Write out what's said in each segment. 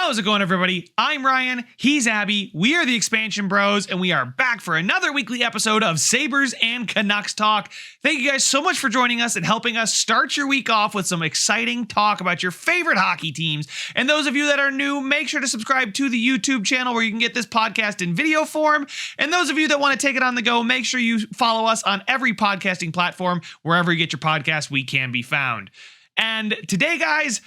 How's it going, everybody? I'm Ryan, he's Abby, we are the Expansion Bros, and we are back for another weekly episode of Sabres and Canucks Talk. Thank you guys so much for joining us and helping us start your week off with some exciting talk about your favorite hockey teams. And those of you that are new, make sure to subscribe to the YouTube channel where you can get this podcast in video form. And those of you that want to take it on the go, make sure you follow us on every podcasting platform. Wherever you get your podcast, we can be found. And today, guys,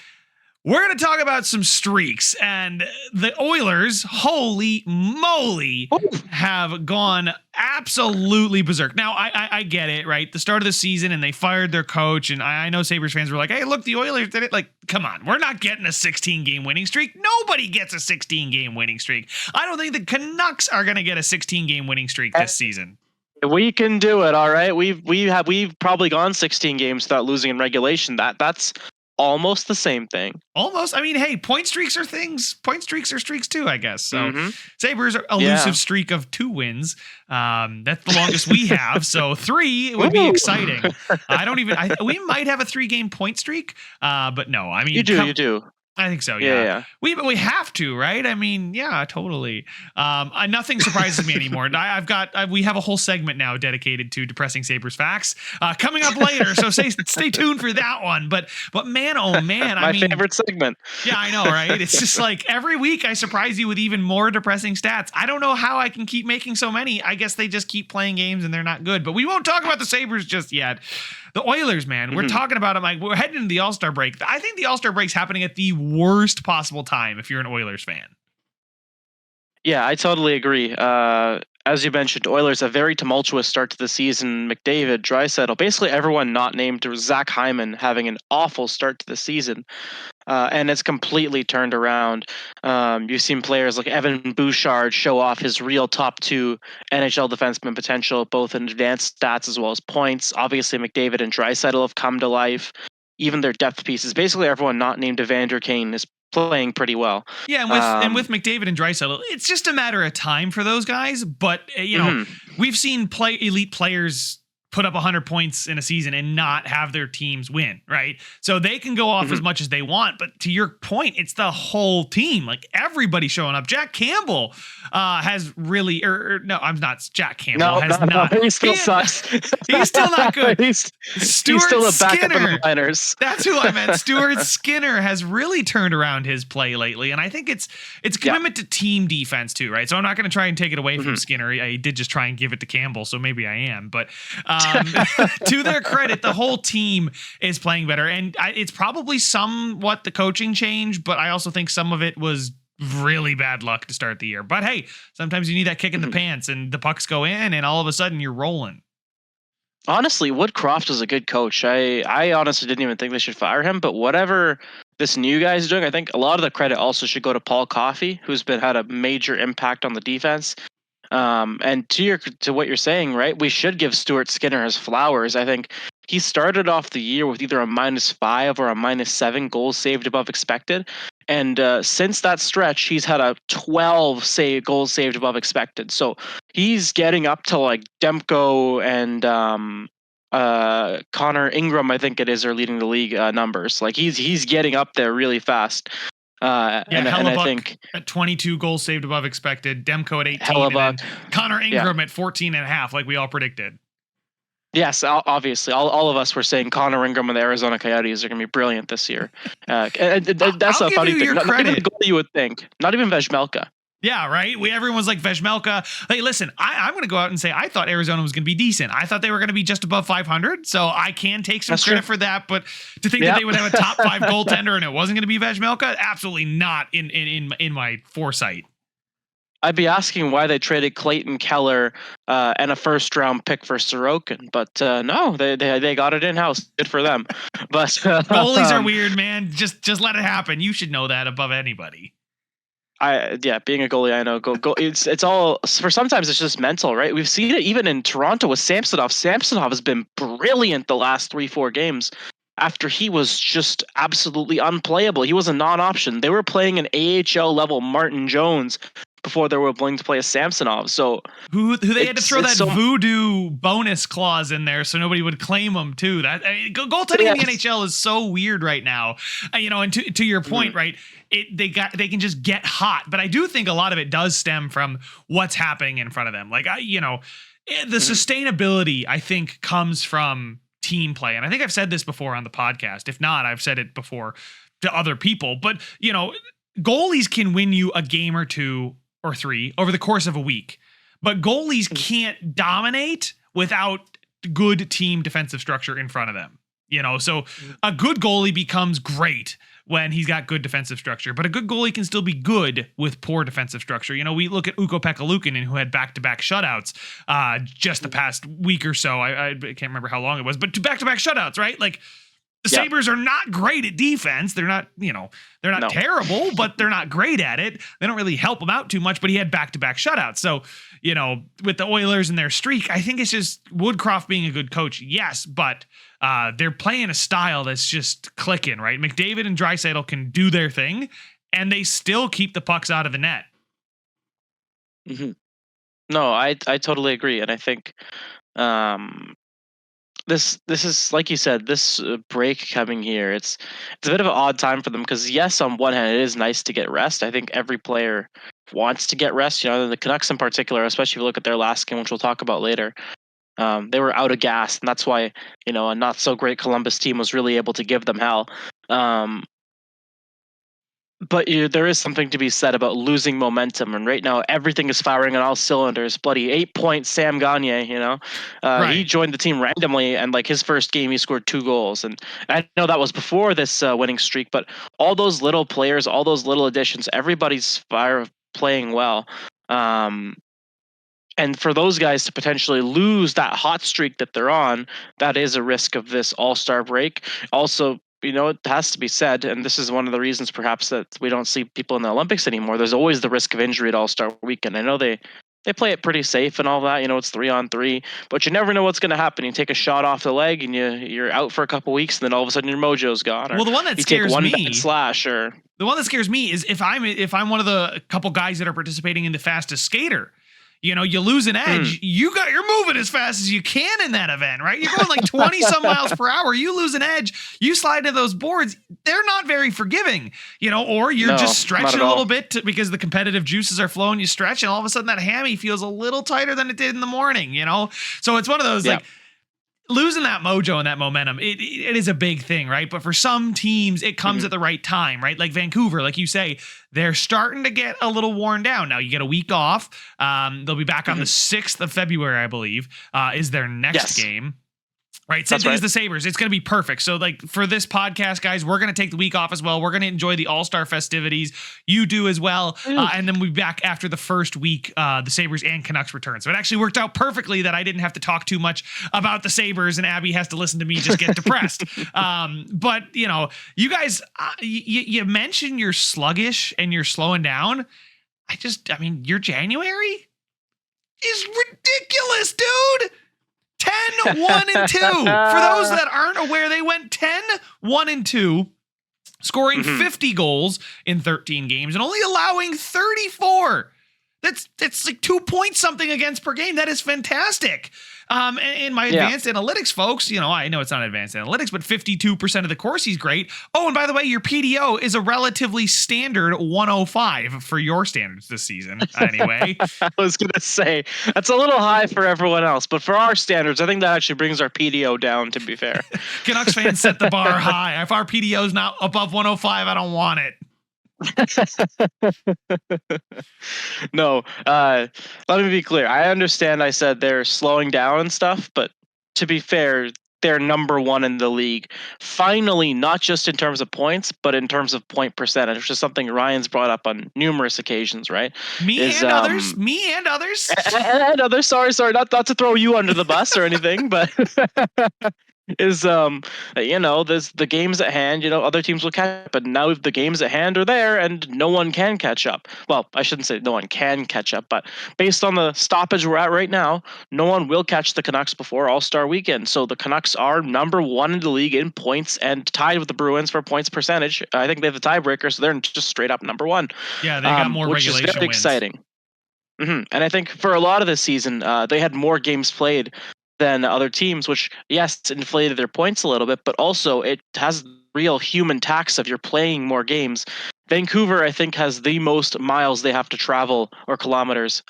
we're going to talk about some streaks, and the Oilers, holy moly, have gone absolutely berserk. Now, I get it, right? The start of the season, and they fired their coach, and I know Sabres fans were like, hey, look, the Oilers did it. Like, come on, we're not getting a 16-game winning streak. Nobody gets a 16-game winning streak. I don't think the Canucks are going to get a 16-game winning streak this season. We can do it, all right? We've probably gone 16 games without losing in regulation. That's almost the same thing. Almost. I mean, hey, point streaks are things. Point streaks are streaks too, I guess. So Sabres are elusive streak of 2 wins. That's the longest we have. So 3 would be exciting. We might have a 3-game point streak. But no, I mean, you do. I think so. Yeah. We have to, right? I mean, yeah, totally. Nothing surprises me anymore. We have a whole segment now dedicated to depressing Sabres facts coming up later. So stay tuned for that one. But man, oh man, my favorite segment. Yeah, I know, right? It's just like every week I surprise you with even more depressing stats. I don't know how I can keep making so many. I guess they just keep playing games and they're not good. But we won't talk about the Sabres just yet. The Oilers, man, we're talking about them like we're heading into the All-Star break. I think the All-Star break's happening at the worst possible time if you're an Oilers fan. Yeah, I totally agree. As you mentioned, Oilers a very tumultuous start to the season. McDavid, Draisaitl, basically everyone not named Zach Hyman having an awful start to the season. And it's completely turned around. You've seen players like Evan Bouchard show off his real top 2 NHL defenseman potential, both in advanced stats as well as points. Obviously, McDavid and Draisaitl have come to life. Even their depth pieces, basically everyone not named Evander Kane is playing pretty well. Yeah, and with McDavid and Draisaitl, it's just a matter of time for those guys. But you know, we've seen elite players put up 100 points in a season and not have their teams win, right? So they can go off as much as they want, but to your point, it's the whole team. Like everybody showing up. Jack Campbell has really, no, I'm not. Jack Campbell has not. He still sucks. He's still not good. he's still a backup in the minors. That's who I meant. Stuart Skinner has really turned around his play lately, and I think it's a commitment to team defense too, right? So I'm not going to try and take it away from Skinner. I did just try and give it to Campbell, so maybe I am, but. To their credit, the whole team is playing better, and it's probably somewhat the coaching change, but I also think some of it was really bad luck to start the year. But hey, sometimes you need that kick in the pants, and the pucks go in, and all of a sudden you're rolling. Honestly, Woodcroft was a good coach. I honestly didn't even think they should fire him, but whatever this new guy's doing, I think a lot of the credit also should go to Paul Coffey, who's had a major impact on the defense. And to what you're saying, right? We should give Stuart Skinner his flowers. I think he started off the year with either a -5 or a -7 goals saved above expected. And since that stretch, he's had a 12 goals saved above expected. So he's getting up to like Demko and Connor Ingram, I think it is, are leading the league numbers. Like he's getting up there really fast. And I think at 22 goals saved above expected, Demko at 18, and Connor Ingram at 14.5, like we all predicted. Yes, obviously, all of us were saying Connor Ingram and the Arizona Coyotes are going to be brilliant this year. That's a funny thing. Not even the goal you would think. Not even Vejmelka. Yeah, right? Everyone's like Vejmelka. Hey, listen, I'm going to go out and say I thought Arizona was going to be decent. I thought they were going to be just above 500, so I can take some credit for that. But to think that they would have a top 5 goaltender and it wasn't going to be Vejmelka, absolutely not in my foresight. I'd be asking why they traded Clayton Keller and a first-round pick for Sorokin, but no, they got it in-house. Good for them. But goalies are weird, man. Just let it happen. You should know that above anybody. Being a goalie, I know. Go. It's all for. Sometimes it's just mental, right? We've seen it even in Toronto with Samsonov. Samsonov has been brilliant the last 3-4 games. After he was just absolutely unplayable, he was a non-option. They were playing an AHL level Martin Jones before they were willing to play a Samsonov. So who they had to throw that so, voodoo bonus clause in there so nobody would claim them too. That goaltending in the NHL is so weird right now. And to your point, right? They can just get hot, but I do think a lot of it does stem from what's happening in front of them. Like the sustainability I think comes from team play, and I think I've said this before on the podcast. If not, I've said it before to other people. But goalies can win you a game or 2 or 3 over the course of a week, but goalies can't dominate without good team defensive structure in front of them. So a good goalie becomes great when he's got good defensive structure, but a good goalie can still be good with poor defensive structure. We look at Ukko-Pekka Luukkonen, who had back-to-back shutouts just the past week or so. I can't remember how long it was, but back-to-back shutouts, right? Like the Sabres are not great at defense. They're not, they're not terrible, but they're not great at it. They don't really help him out too much, but he had back-to-back shutouts. So, with the Oilers and their streak, I think it's just Woodcroft being a good coach. Yes, but they're playing a style that's just clicking, right? McDavid and Draisaitl can do their thing, and they still keep the pucks out of the net. Mm-hmm. No, I totally agree, and I think this is, like you said, this break coming here. It's a bit of an odd time for them because yes, on one hand, it is nice to get rest. I think every player wants to get rest. The Canucks in particular, especially if you look at their last game, which we'll talk about later. They were out of gas, and that's why a not so great Columbus team was really able to give them hell. But there is something to be said about losing momentum, and right now everything is firing on all cylinders. Bloody 8-point Sam Gagner, Right. He joined the team randomly, and like his first game, he scored 2 goals. And I know that was before this winning streak, but all those little players, all those little additions, everybody's playing well. And for those guys to potentially lose that hot streak that they're on, that is a risk of this all-star break. Also, it has to be said, and this is one of the reasons perhaps that we don't see people in the Olympics anymore. There's always the risk of injury at All-Star Weekend. I know they play it pretty safe and all that. It's 3-on-3, but you never know what's going to happen. You take a shot off the leg and you're out for a couple weeks, and then all of a sudden your mojo's gone. Well, the one that scares me, the one that scares me is if I'm one of the couple guys that are participating in the fastest skater. You lose an edge. You're moving as fast as you can in that event, right? You're going like 20 some miles per hour. You lose an edge, you slide into those boards. They're not very forgiving, or you're just stretching a little bit because the competitive juices are flowing. You stretch, and all of a sudden that hammy feels a little tighter than it did in the morning. So it's one of those like. Losing that mojo and that momentum, it is a big thing, right? But for some teams, it comes at the right time, right? Like Vancouver, like you say, they're starting to get a little worn down. Now you get a week off. They'll be back on the 6th of February, I believe, is their next game. Right. Same thing as the Sabres. It's going to be perfect. So like for this podcast, guys, we're going to take the week off as well. We're going to enjoy the All-Star festivities. You do as well. And then we'll be back after the first week, the Sabres and Canucks return. So it actually worked out perfectly that I didn't have to talk too much about the Sabres and Abby has to listen to me just get depressed. But you guys, you mentioned you're sluggish and you're slowing down. Your January is ridiculous, dude. 10-1-2. For those that aren't aware, they went 10-1-2, scoring 50 goals in 13 games and only allowing 34. That's like 2 points something against per game. That is fantastic. In my advanced analytics, folks, I know it's not advanced analytics, but 52% of the course he's great. Oh, and by the way, your PDO is a relatively standard 105 for your standards this season. Anyway, I was going to say that's a little high for everyone else, but for our standards, I think that actually brings our PDO down, to be fair. Canucks fans set the bar high. If our PDO is not above 105, I don't want it. No, let me be clear. I understand I said they're slowing down and stuff, but to be fair, they're number 1 in the league. Finally, not just in terms of points, but in terms of point percentage, which is something Ryan's brought up on numerous occasions, right? Me and others. And others. Sorry, not to throw you under the bus or anything, but is there's the games at hand, other teams will catch up, but now the games at hand are there and no one can catch up. Well, I shouldn't say no one can catch up, but based on the stoppage we're at right now, no one will catch the Canucks before All-Star Weekend. So the Canucks are number 1 in the league in points and tied with the Bruins for points percentage. I think they have the tiebreaker, so they're just straight up number 1. Yeah, they got more which regulation is very wins. exciting. And I think for a lot of this season, they had more games played than other teams, which yes, inflated their points a little bit, but also it has real human tax of you're playing more games. Vancouver, I think, has the most miles they have to travel or kilometers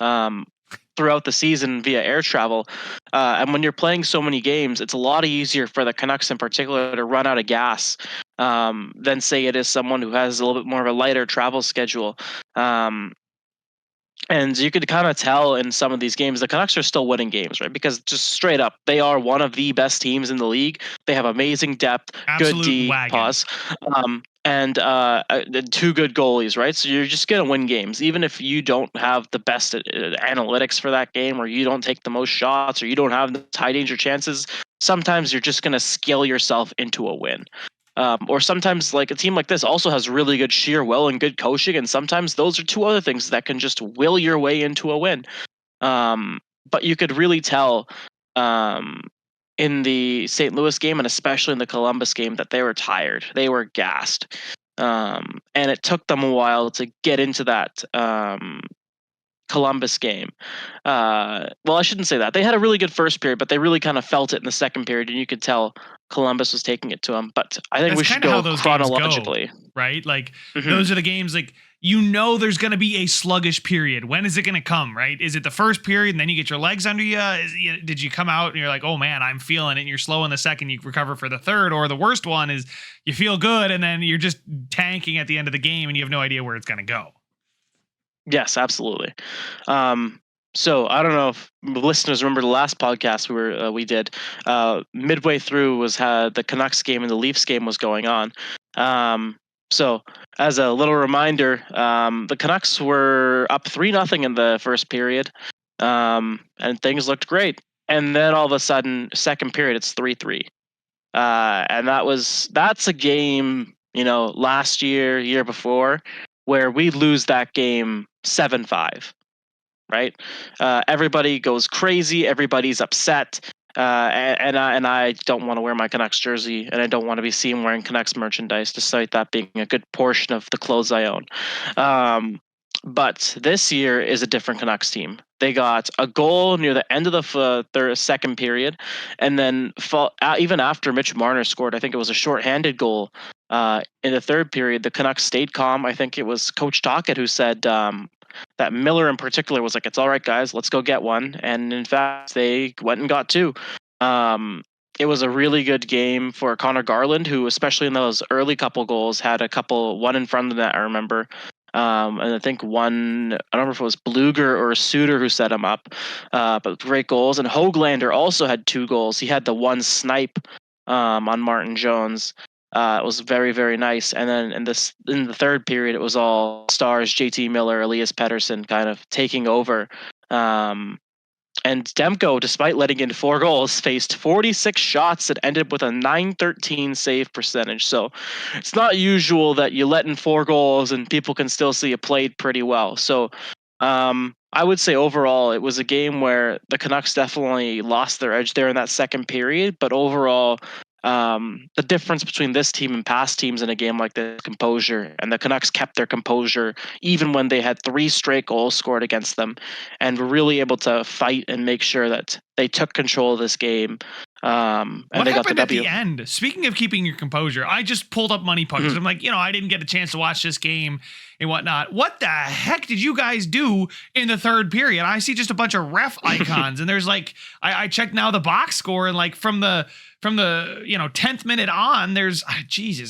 throughout the season via air travel. And when you're playing so many games, it's a lot easier for the Canucks in particular to run out of gas than, say, it is someone who has a little bit more of a lighter travel schedule. And you could kind of tell in some of these games, the Canucks are still winning games, right? Because just straight up, they are one of the best teams in the league. They have amazing depth, good Absolute D, wagon. pause, and two good goalies, right? So you're just going to win games. Even if you don't have the best analytics for that game, or you don't take the most shots, or you don't have the high danger chances, sometimes you're just going to skill yourself into a win. Or sometimes, like a team like this also has really good sheer will and good coaching, and sometimes those are two other things that can just will your way into a win. But you could really tell in the St. Louis game, and especially in the Columbus game, that they were tired. They were gassed, and it took them a while to get into that Columbus game. Well, I shouldn't say that. They had a really good first period, but they really kind of felt it in the second period, and you could tell Columbus was taking it to them. But I think we should go chronologically, right? Like those are the games. Like there's going to be a sluggish period. When is it going to come? Right? Is it the first period, and then you get your legs under you? Did you come out and you're like, oh man, I'm feeling it, and you're slow in the second, you recover for the third, or the worst one is you feel good, and then you're just tanking at the end of the game, and you have no idea where it's going to go. Yes, absolutely. So I don't know if listeners remember the last podcast we did. Midway through was the Canucks game and the Leafs game was going on. So as a little reminder, the Canucks were up 3-0 in the first period, and things looked great. And then all of a sudden, second period, it's 3-3, and that's a game, last year before, where we lose that game 7-5, right? Everybody goes crazy. Everybody's upset. And I don't want to wear my Canucks jersey, and I don't want to be seen wearing Canucks merchandise, despite that being a good portion of the clothes I own. But this year is a different Canucks team. They got a goal near the end of the second period, and then even after Mitch Marner scored, I think it was a shorthanded goal in the third period, the Canucks stayed calm. I think it was Coach Tocchet who said that Miller in particular was like, "It's all right, guys, let's go get one." And in fact, they went and got two. It was a really good game for Connor Garland, who, especially in those early couple goals, had one in front of the net, I remember. And I think one, I don't remember if it was Bluger or Suter who set him up, but great goals. And Höglander also had 2 goals. He had the one snipe on Martin Jones. It was very, very nice. And then in the third period, it was all stars: JT Miller, Elias Pettersson, kind of taking over. And Demko, despite letting in 4 goals, faced 46 shots and ended with a .913 save percentage. So it's not usual that you let in 4 goals and people can still see you played pretty well. So I would say overall, it was a game where the Canucks definitely lost their edge there in that second period. But overall, the difference between this team and past teams in a game like this, composure, and the Canucks kept their composure even when they had 3 straight goals scored against them, and were really able to fight and make sure that they took control of this game. And what they happened got at the end? Speaking of keeping your composure, I just pulled up Money Puck. I'm like, I didn't get a chance to watch this game and whatnot. What the heck did you guys do in the third period? I see just a bunch of ref icons, and there's like, I checked now the box score, and like from the 10th minute on, there's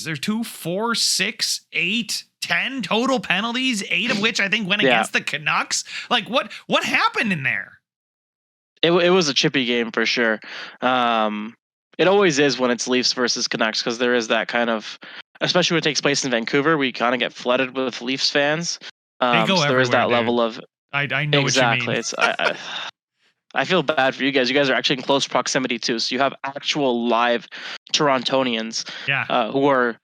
there's 2, 4, 6, 8, 10 total penalties, 8 of which I think went against the Canucks. Like what happened in there? It was a chippy game for sure. It always is when it's Leafs versus Canucks, because there is that kind of, especially when it takes place in Vancouver, we kind of get flooded with Leafs fans. They go so there is that everywhere, level of I know exactly. what you mean. It's I feel bad for you guys. You guys are actually in close proximity too, so you have actual live Torontonians who are,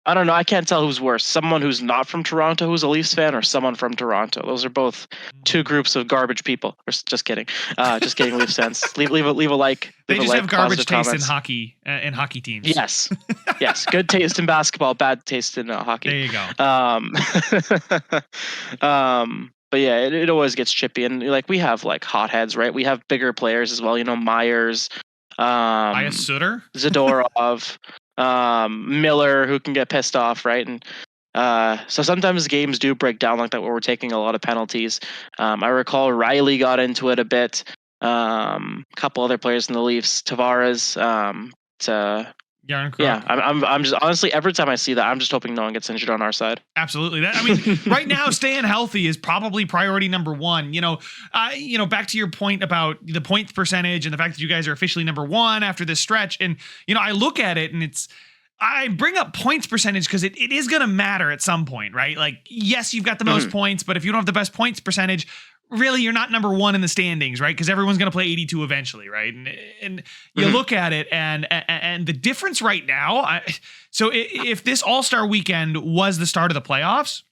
I don't know, I can't tell who's worse. Someone who's not from Toronto who's a Leafs fan, or someone from Toronto. Those are both 2 groups of garbage people. Just kidding. Just kidding, Leafs fans. Leave a like. They just have garbage taste comments. in hockey teams. Yes. Yes. Good taste in basketball, bad taste in hockey. There you go. But But yeah, it always gets chippy, and like we have like hotheads, right? We have bigger players as well. Myers, Sutter? Zadorov, Miller, who can get pissed off, right? And so sometimes games do break down like that where we're taking a lot of penalties. I recall Riley got into it a bit. A couple other players in the Leafs, Tavares. Yarn Crook. Yeah, I'm just honestly every time I see that, I'm just hoping no one gets injured on our side. Absolutely. Right now, staying healthy is probably priority number one. Back to your point about the points percentage and the fact that you guys are officially number one after this stretch. And, I look at it and I bring up points percentage because it is going to matter at some point, right? Like, yes, you've got the most points, but if you don't have the best points percentage, really, you're not number one in the standings, right? Because everyone's going to play 82 eventually, right? And you look at it, and the difference right now. So if this All-Star weekend was the start of the playoffs,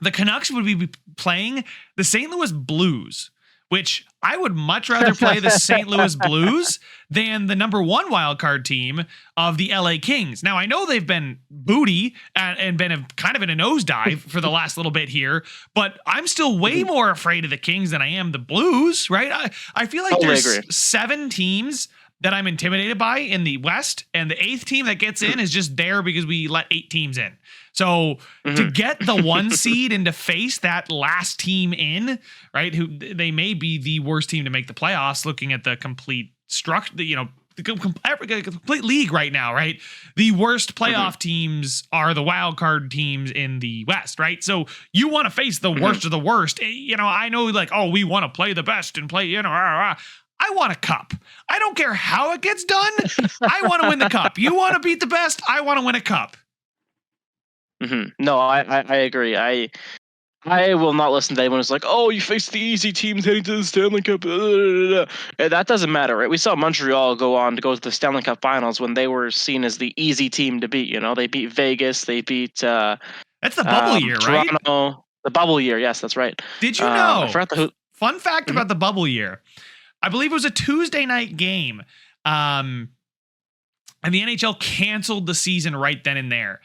the Canucks would be playing the St. Louis Blues, which I would much rather play the St. Louis Blues than the number one wildcard team of the LA Kings. Now, I know they've been booty and been kind of in a nosedive for the last little bit here, but I'm still way more afraid of the Kings than I am the Blues, right? I feel like there's 7 teams that I'm intimidated by in the West, and the 8th team that gets in is just there because we let 8 teams in. So to get the 1 seed and to face that last team in, right, who they may be the worst team to make the playoffs, looking at the complete structure, the complete league right now, right? The worst playoff teams are the wild card teams in the West, right? So you want to face the worst of the worst. I know like, oh, we want to play the best and play, I want a cup. I don't care how it gets done. I want to win the cup. You want to beat the best? I want to win a cup. No, I agree. I will not listen to anyone who's like, oh, you face the easy teams heading to the Stanley Cup. That doesn't matter, right? We saw Montreal go on to go to the Stanley Cup Finals when they were seen as the easy team to beat. They beat Vegas. They beat. That's the bubble year, right? Toronto. The bubble year. Yes, that's right. Did you know? I forgot fun fact about the bubble year. I believe it was a Tuesday night game. And the NHL canceled the season right then and there.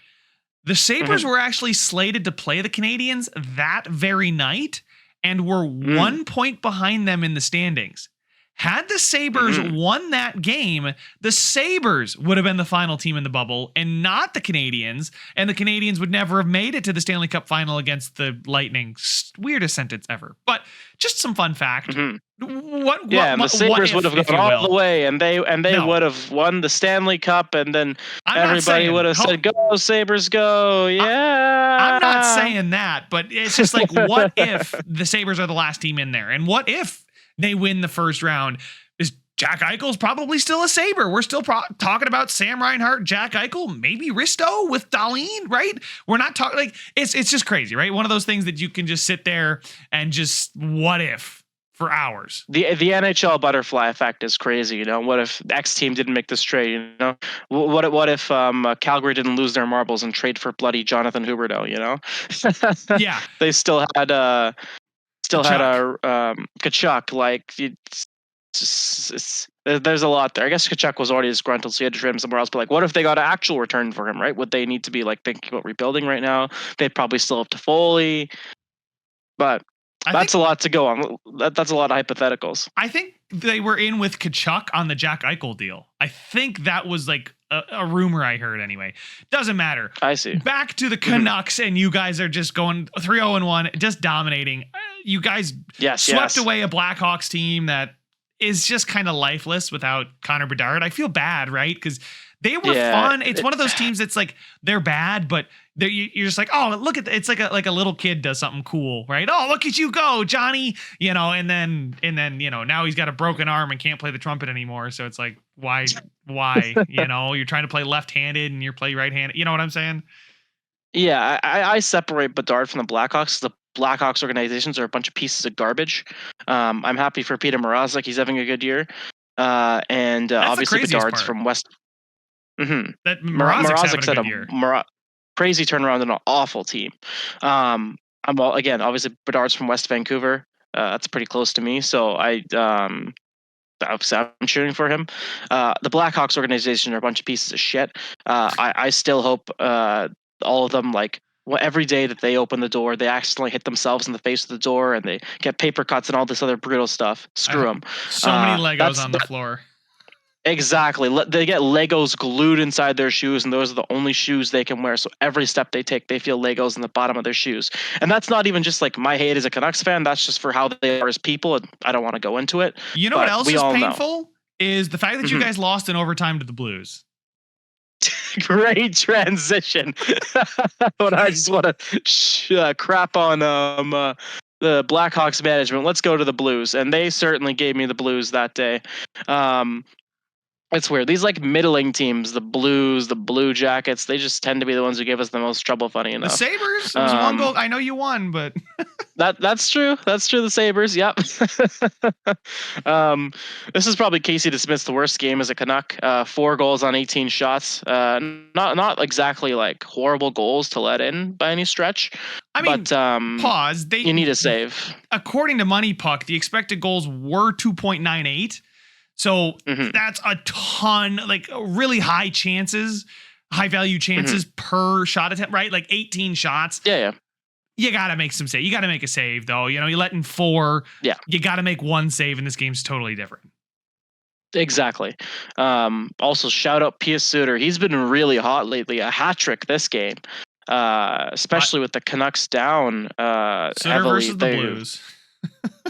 The Sabres were actually slated to play the Canadiens that very night and were 1 point behind them in the standings. Had the Sabres won that game, the Sabres would have been the final team in the bubble and not the Canadiens, and the Canadiens would never have made it to the Stanley Cup final against the Lightning. Weirdest sentence ever. But just some fun fact. And the Sabres would have gone all the way, and they would have won the Stanley Cup, and then everybody would have said, "Go Sabres, go!" Yeah, I'm not saying that, but it's just like, what if the Sabres are the last team in there, and what if they win the first round? Is Jack Eichel's probably still a Sabre? We're still talking about Sam Reinhart, Jack Eichel, maybe Risto with Dahlin, right? We're not talking like it's just crazy, right? One of those things that you can just sit there and just what if for hours. The NHL butterfly effect is crazy. What if X team didn't make this trade? What if Calgary didn't lose their marbles and trade for bloody Jonathan Huberdeau? Yeah, they still had a Tkachuk. Like there's a lot there. I guess Tkachuk was already disgruntled, so he had to trade him somewhere else. But like, what if they got an actual return for him? Right? Would they need to be like thinking about rebuilding right now? They'd probably still have Toffoli, but that's a lot to go on. That's a lot of hypotheticals. I think they were in with Tkachuk on the Jack Eichel deal. I think that was like a rumor I heard anyway. Doesn't matter. I see. Back to the Canucks, and you guys are just going 3-0-1, just dominating. You guys swept away a Blackhawks team that is just kind of lifeless without Connor Bedard. I feel bad, right? Because they were fun. It's one of those teams that's like they're bad, but you're just like, oh, look at it's like a little kid does something cool, right? Oh, look at you go, Johnny. And then now he's got a broken arm and can't play the trumpet anymore. So it's like, why? You're trying to play left-handed and you're play right-handed. You know what I'm saying? Yeah, I separate Bedard from the Blackhawks. The Blackhawks organizations are a bunch of pieces of garbage. I'm happy for Peter Mrazek. He's having a good year. And obviously Bedard's from West. That Mrazek's having a good year. Crazy turnaround in an awful team. Obviously Bedard's from West Vancouver. That's pretty close to me, so I'm cheering for him. The Blackhawks organization are a bunch of pieces of shit. I still hope all of them like well, every day that they open the door, they accidentally hit themselves in the face with the door, and they get paper cuts and all this other brutal stuff. Screw them. So many Legos on the floor. Exactly. They get Legos glued inside their shoes, and those are the only shoes they can wear. So every step they take, they feel Legos in the bottom of their shoes. And that's not even just like my hate as a Canucks fan. That's just for how they are as people. And I don't want to go into it. You know what else is painful? Is the fact that you Mhm. guys lost in overtime to the Blues. Great transition. But I just want to crap on the Blackhawks management. Let's go to the Blues, and they certainly gave me the Blues that day. It's weird. These like middling teams, the Blues, the Blue Jackets, they just tend to be the ones who give us the most trouble. Funny enough, the Sabres, it was 1 goal. I know you won, but that's true. That's true. The Sabres, yep. This is probably Casey DeSmith's the worst game as a Canuck. 4 goals on 18 shots. Not exactly like horrible goals to let in by any stretch. I mean, but pause. You need a save. According to Money Puck, the expected goals were 2.98. So that's a ton, like really high chances, high value chances per shot attempt, right? Like 18 shots. Yeah. You got to make some save. You got to make a save though. You know, you let in 4. Yeah. You got to make 1 save and this game's totally different. Exactly. Also shout out Pius Suter. He's been really hot lately. A hat trick this game. Especially with the Canucks down Suter heavily. Versus the Blues.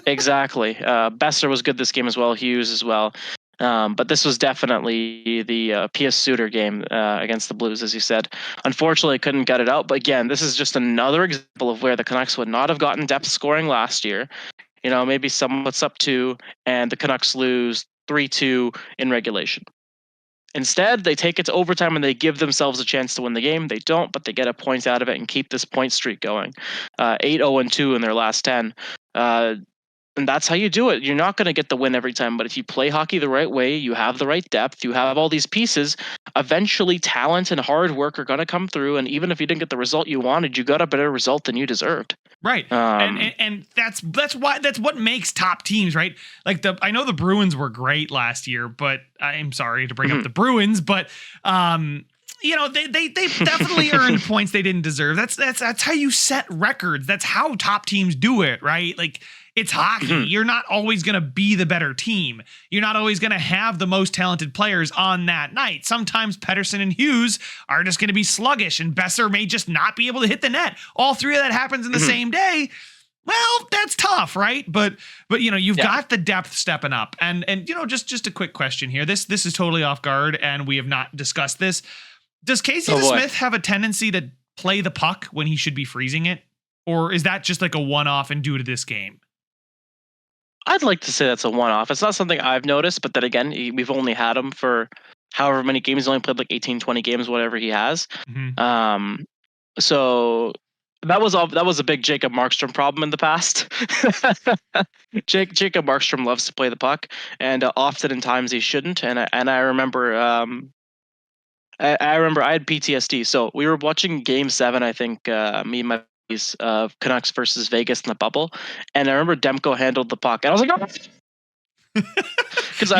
Exactly. Besser was good this game as well. Hughes as well. But this was definitely the Pius Suter game against the Blues, as you said. Unfortunately, couldn't get it out. But again, this is just another example of where the Canucks would not have gotten depth scoring last year. You know, maybe someone puts up 2 and the Canucks lose 3-2 in regulation. Instead, they take it to overtime and they give themselves a chance to win the game. They don't, but they get a point out of it and keep this point streak going. 8-0-2 in their last 10. And that's how you do it. You're not going to get the win every time, but if you play hockey the right way, you have the right depth, you have all these pieces, eventually talent and hard work are going to come through. And even if you didn't get the result you wanted, you got a better result than you deserved. Right. And that's what makes top teams, right? Like I know the Bruins were great last year, but I'm sorry to bring up the Bruins, but you know, they definitely earned points they didn't deserve. That's how you set records. That's how top teams do it, right? Like, it's hockey. You're not always going to be the better team. You're not always going to have the most talented players on that night. Sometimes Pettersson and Hughes are just going to be sluggish, and Besser may just not be able to hit the net. All 3 of that happens in the same day. Well, that's tough, right? But you know, you've got the depth stepping up. And you know, just a quick question here. This is totally off guard, and we have not discussed this. Does Casey DeSmith have a tendency to play the puck when he should be freezing it? Or is that just like a one-off and due to this game? I'd like to say that's a one-off. It's not something I've noticed, but then again, we've only had him for however many games. He's only played like 18, 20 games, whatever he has. So that was a big Jacob Markstrom problem in the past. Jacob Markstrom loves to play the puck, and often in times he shouldn't. And I remember I had PTSD. So we were watching Game 7, I think, me and my of Canucks versus Vegas in the bubble, and I remember Demko handled the puck, and I was like, "Oh," because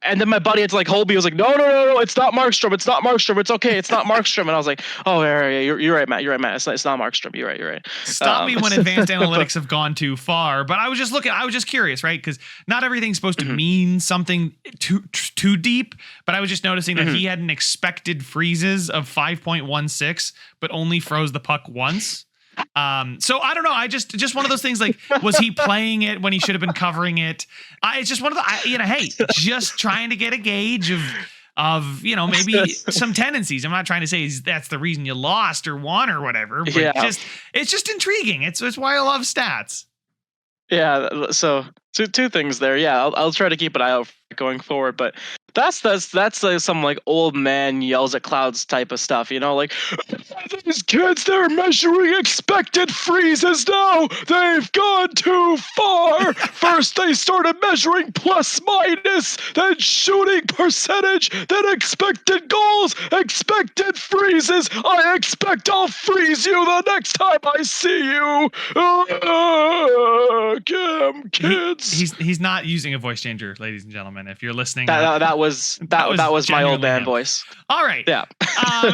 and then my buddy had to like hold me. He was like, "No, it's not Markstrom. It's not Markstrom. It's okay. It's not Markstrom." And I was like, "Oh, yeah, you're right, Matt. You're right, Matt. It's not Markstrom. You're right." Stop me when advanced analytics have gone too far. But I was just curious, right? Because not everything's supposed to mean something too deep. But I was just noticing that he had an expected freezes of 5.16, but only froze the puck once. So I don't know. I just one of those things, like, was he playing it when he should have been covering it? It's just one of the, hey, just trying to get a gauge of, you know, maybe some tendencies. I'm not trying to say that's the reason you lost or won or whatever, but it's just intriguing. It's why I love stats. Yeah. So two things there. Yeah. I'll try to keep an eye out going forward, but that's like some like old man yells at clouds type of stuff, you know, like, these kids, they're measuring expected freezes now. They've gone too far. First they started measuring plus minus, then shooting percentage, then expected goals, expected freezes. I expect I'll freeze you the next time I see you. Kids. he's not using a voice changer, ladies and gentlemen. If you're listening, that was my old man him. voice. All right. Yeah.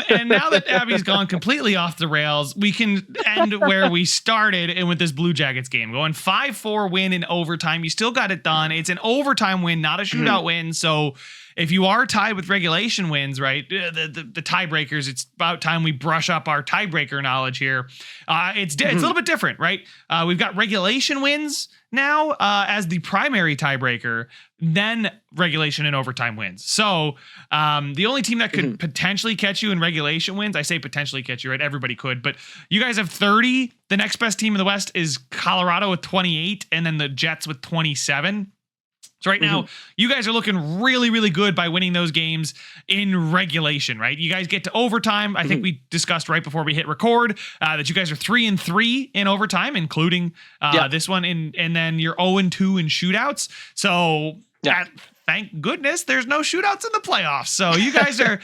And now that Abby's gone completely off the rails, we can end where we started and with this Blue Jackets game. Going 5-4 win in overtime. You still got it done. It's an overtime win, not a shootout win. So if you are tied with regulation wins, right, the tiebreakers, it's about time we brush up our tiebreaker knowledge here. It's a little bit different, right? We've got regulation wins now as the primary tiebreaker, then regulation and overtime wins. So the only team that could potentially catch you in regulation wins, I say potentially catch you, right? Everybody could, but you guys have 30. The next best team in the West is Colorado with 28, and then the Jets with 27. So right now, you guys are looking really, really good by winning those games in regulation, right? You guys get to overtime. I think we discussed right before we hit record that you guys are 3-3 in overtime, including this one, and then you're 0-2 in shootouts. So thank goodness there's no shootouts in the playoffs. So you guys are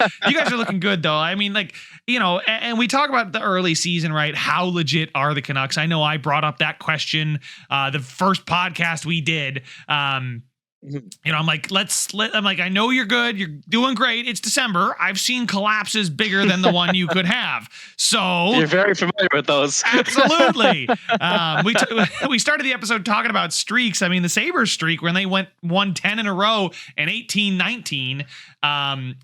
looking good though. I mean, like, you know, and we talk about the early season, right? How legit are the Canucks? I know I brought up that question the first podcast we did. You know, I'm like, I know you're good. You're doing great. It's December. I've seen collapses bigger than the one you could have. So you're very familiar with those. Absolutely. We started the episode talking about streaks. I mean, the Sabres streak, when they won 10 in a row and 18-19,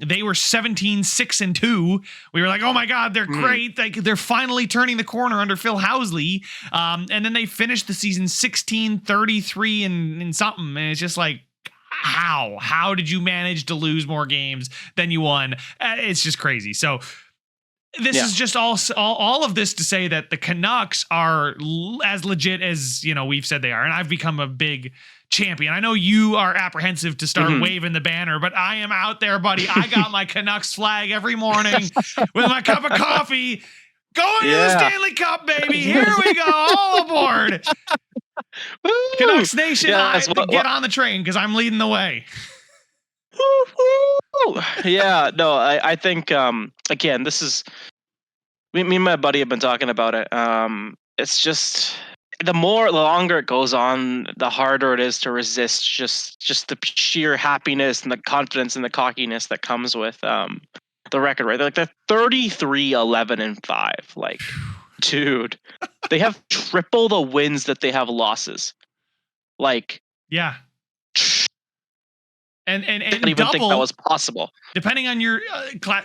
they were 17-6-2. We were like, oh my God, they're great. Like, they're finally turning the corner under Phil Housley. And then they finished the season 16-33 and something. And it's just like, how did you manage to lose more games than you won? It's just crazy. So this is just all of this to say that the Canucks are as legit as, you know, we've said they are. And I've become a big champion. I know you are apprehensive to start waving the banner, but I am out there, buddy. I got my Canucks flag every morning with my cup of coffee. Going to the Stanley Cup, baby. Here we go. All aboard. Canucks Nation, get on the train because I'm leading the way. Yeah, no, I think, again, this is, me and my buddy have been talking about it. It's just, the longer it goes on, the harder it is to resist just the sheer happiness and the confidence and the cockiness that comes with the record, right? Like, they're 33-11-5. Like, dude, they have triple the wins that they have losses. Like, yeah. And I didn't even think that was possible. Depending on your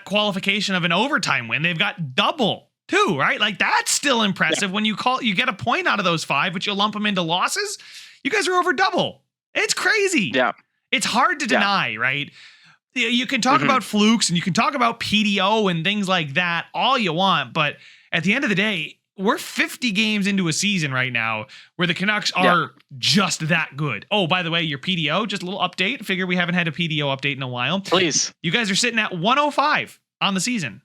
qualification of an overtime win, they've got double too, right? Like, that's still impressive. When you get a point out of those 5, but you lump them into losses, you guys are over double. It's crazy. Yeah. It's hard to deny, right? You can talk about flukes and you can talk about PDO and things like that all you want, but at the end of the day, we're 50 games into a season right now where the Canucks are just that good. Oh, by the way, your PDO, just a little update. Figure we haven't had a PDO update in a while. Please. You guys are sitting at 105 on the season.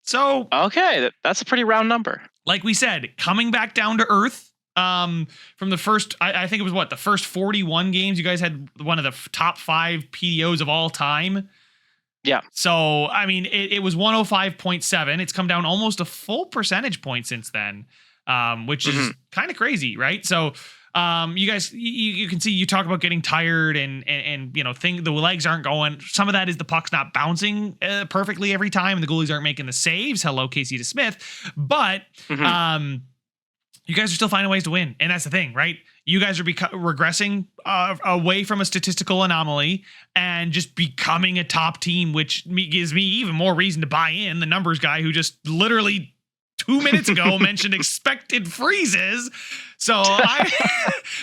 So, okay, that's a pretty round number. Like we said, coming back down to earth from the first, I think it was the first 41 games, you guys had one of the top 5 PDOs of all time. Yeah. So, I mean, it was 105.7. It's come down almost a full percentage point since then, which is kind of crazy, right? So, you guys, you can see, you talk about getting tired and you know, the legs aren't going. Some of that is the puck's not bouncing perfectly every time, and the goalies aren't making the saves. Hello, Casey DeSmith. But you guys are still finding ways to win, and that's the thing, right? You guys are regressing away from a statistical anomaly and just becoming a top team, which gives me even more reason to buy in. The numbers guy who just literally 2 minutes ago mentioned expected freezes. So I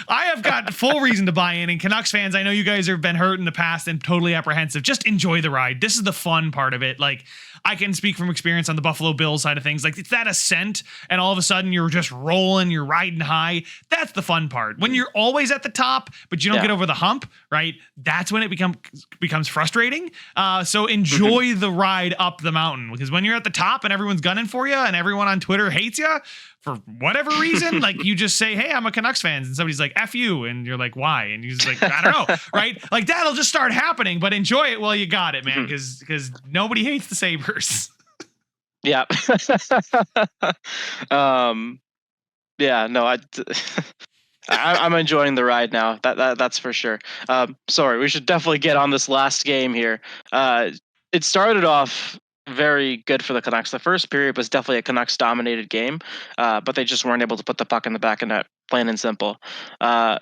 have got full reason to buy in. And Canucks fans, I know you guys have been hurt in the past and totally apprehensive. Just enjoy the ride. This is the fun part of it. Like, I can speak from experience on the Buffalo Bills side of things. Like, it's that ascent, and all of a sudden you're just rolling, you're riding high. That's the fun part. When you're always at the top, but you don't get over the hump, right? That's when it becomes frustrating. So enjoy the ride up the mountain, because when you're at the top and everyone's gunning for you and everyone on Twitter hates you for whatever reason, like, you just say, hey, I'm a Canucks fan, and somebody's like, F you, and you're like, why? And you're just like, I don't know, right? Like, that'll just start happening, but enjoy it while you got it, man, because nobody hates the Sabres. Yeah. Yeah, no, I'm enjoying the ride now. That's for sure. Sorry, we should definitely get on this last game here. It started off very good for the Canucks. The first period was definitely a Canucks dominated game, but they just weren't able to put the puck in the back of net, plain and simple.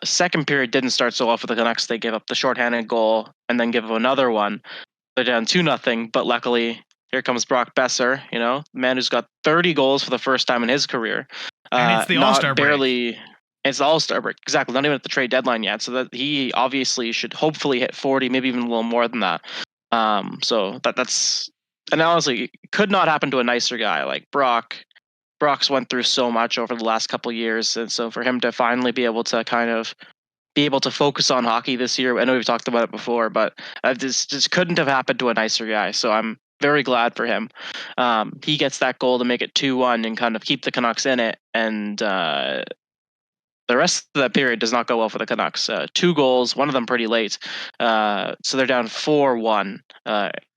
Second period didn't start so well for the Canucks. They gave up the shorthanded goal and then give up another one. They're down 2-0, but luckily here comes Brock Besser, man who's got 30 goals for the first time in his career. And it's the All-Star break. It's the All-Star break, exactly. Not even at the trade deadline yet, so that he obviously should hopefully hit 40, maybe even a little more than that. So that's and honestly could not happen to a nicer guy like Brock. Brock's went through so much over the last couple of years, and so for him to finally be able to kind of be able to focus on hockey this year, I know we've talked about it before, but this just couldn't have happened to a nicer guy. So I'm very glad for him. He gets that goal to make it 2-1 and kind of keep the Canucks in it, and the rest of that period does not go well for the Canucks. 2 goals, one of them pretty late. So they're down 4-1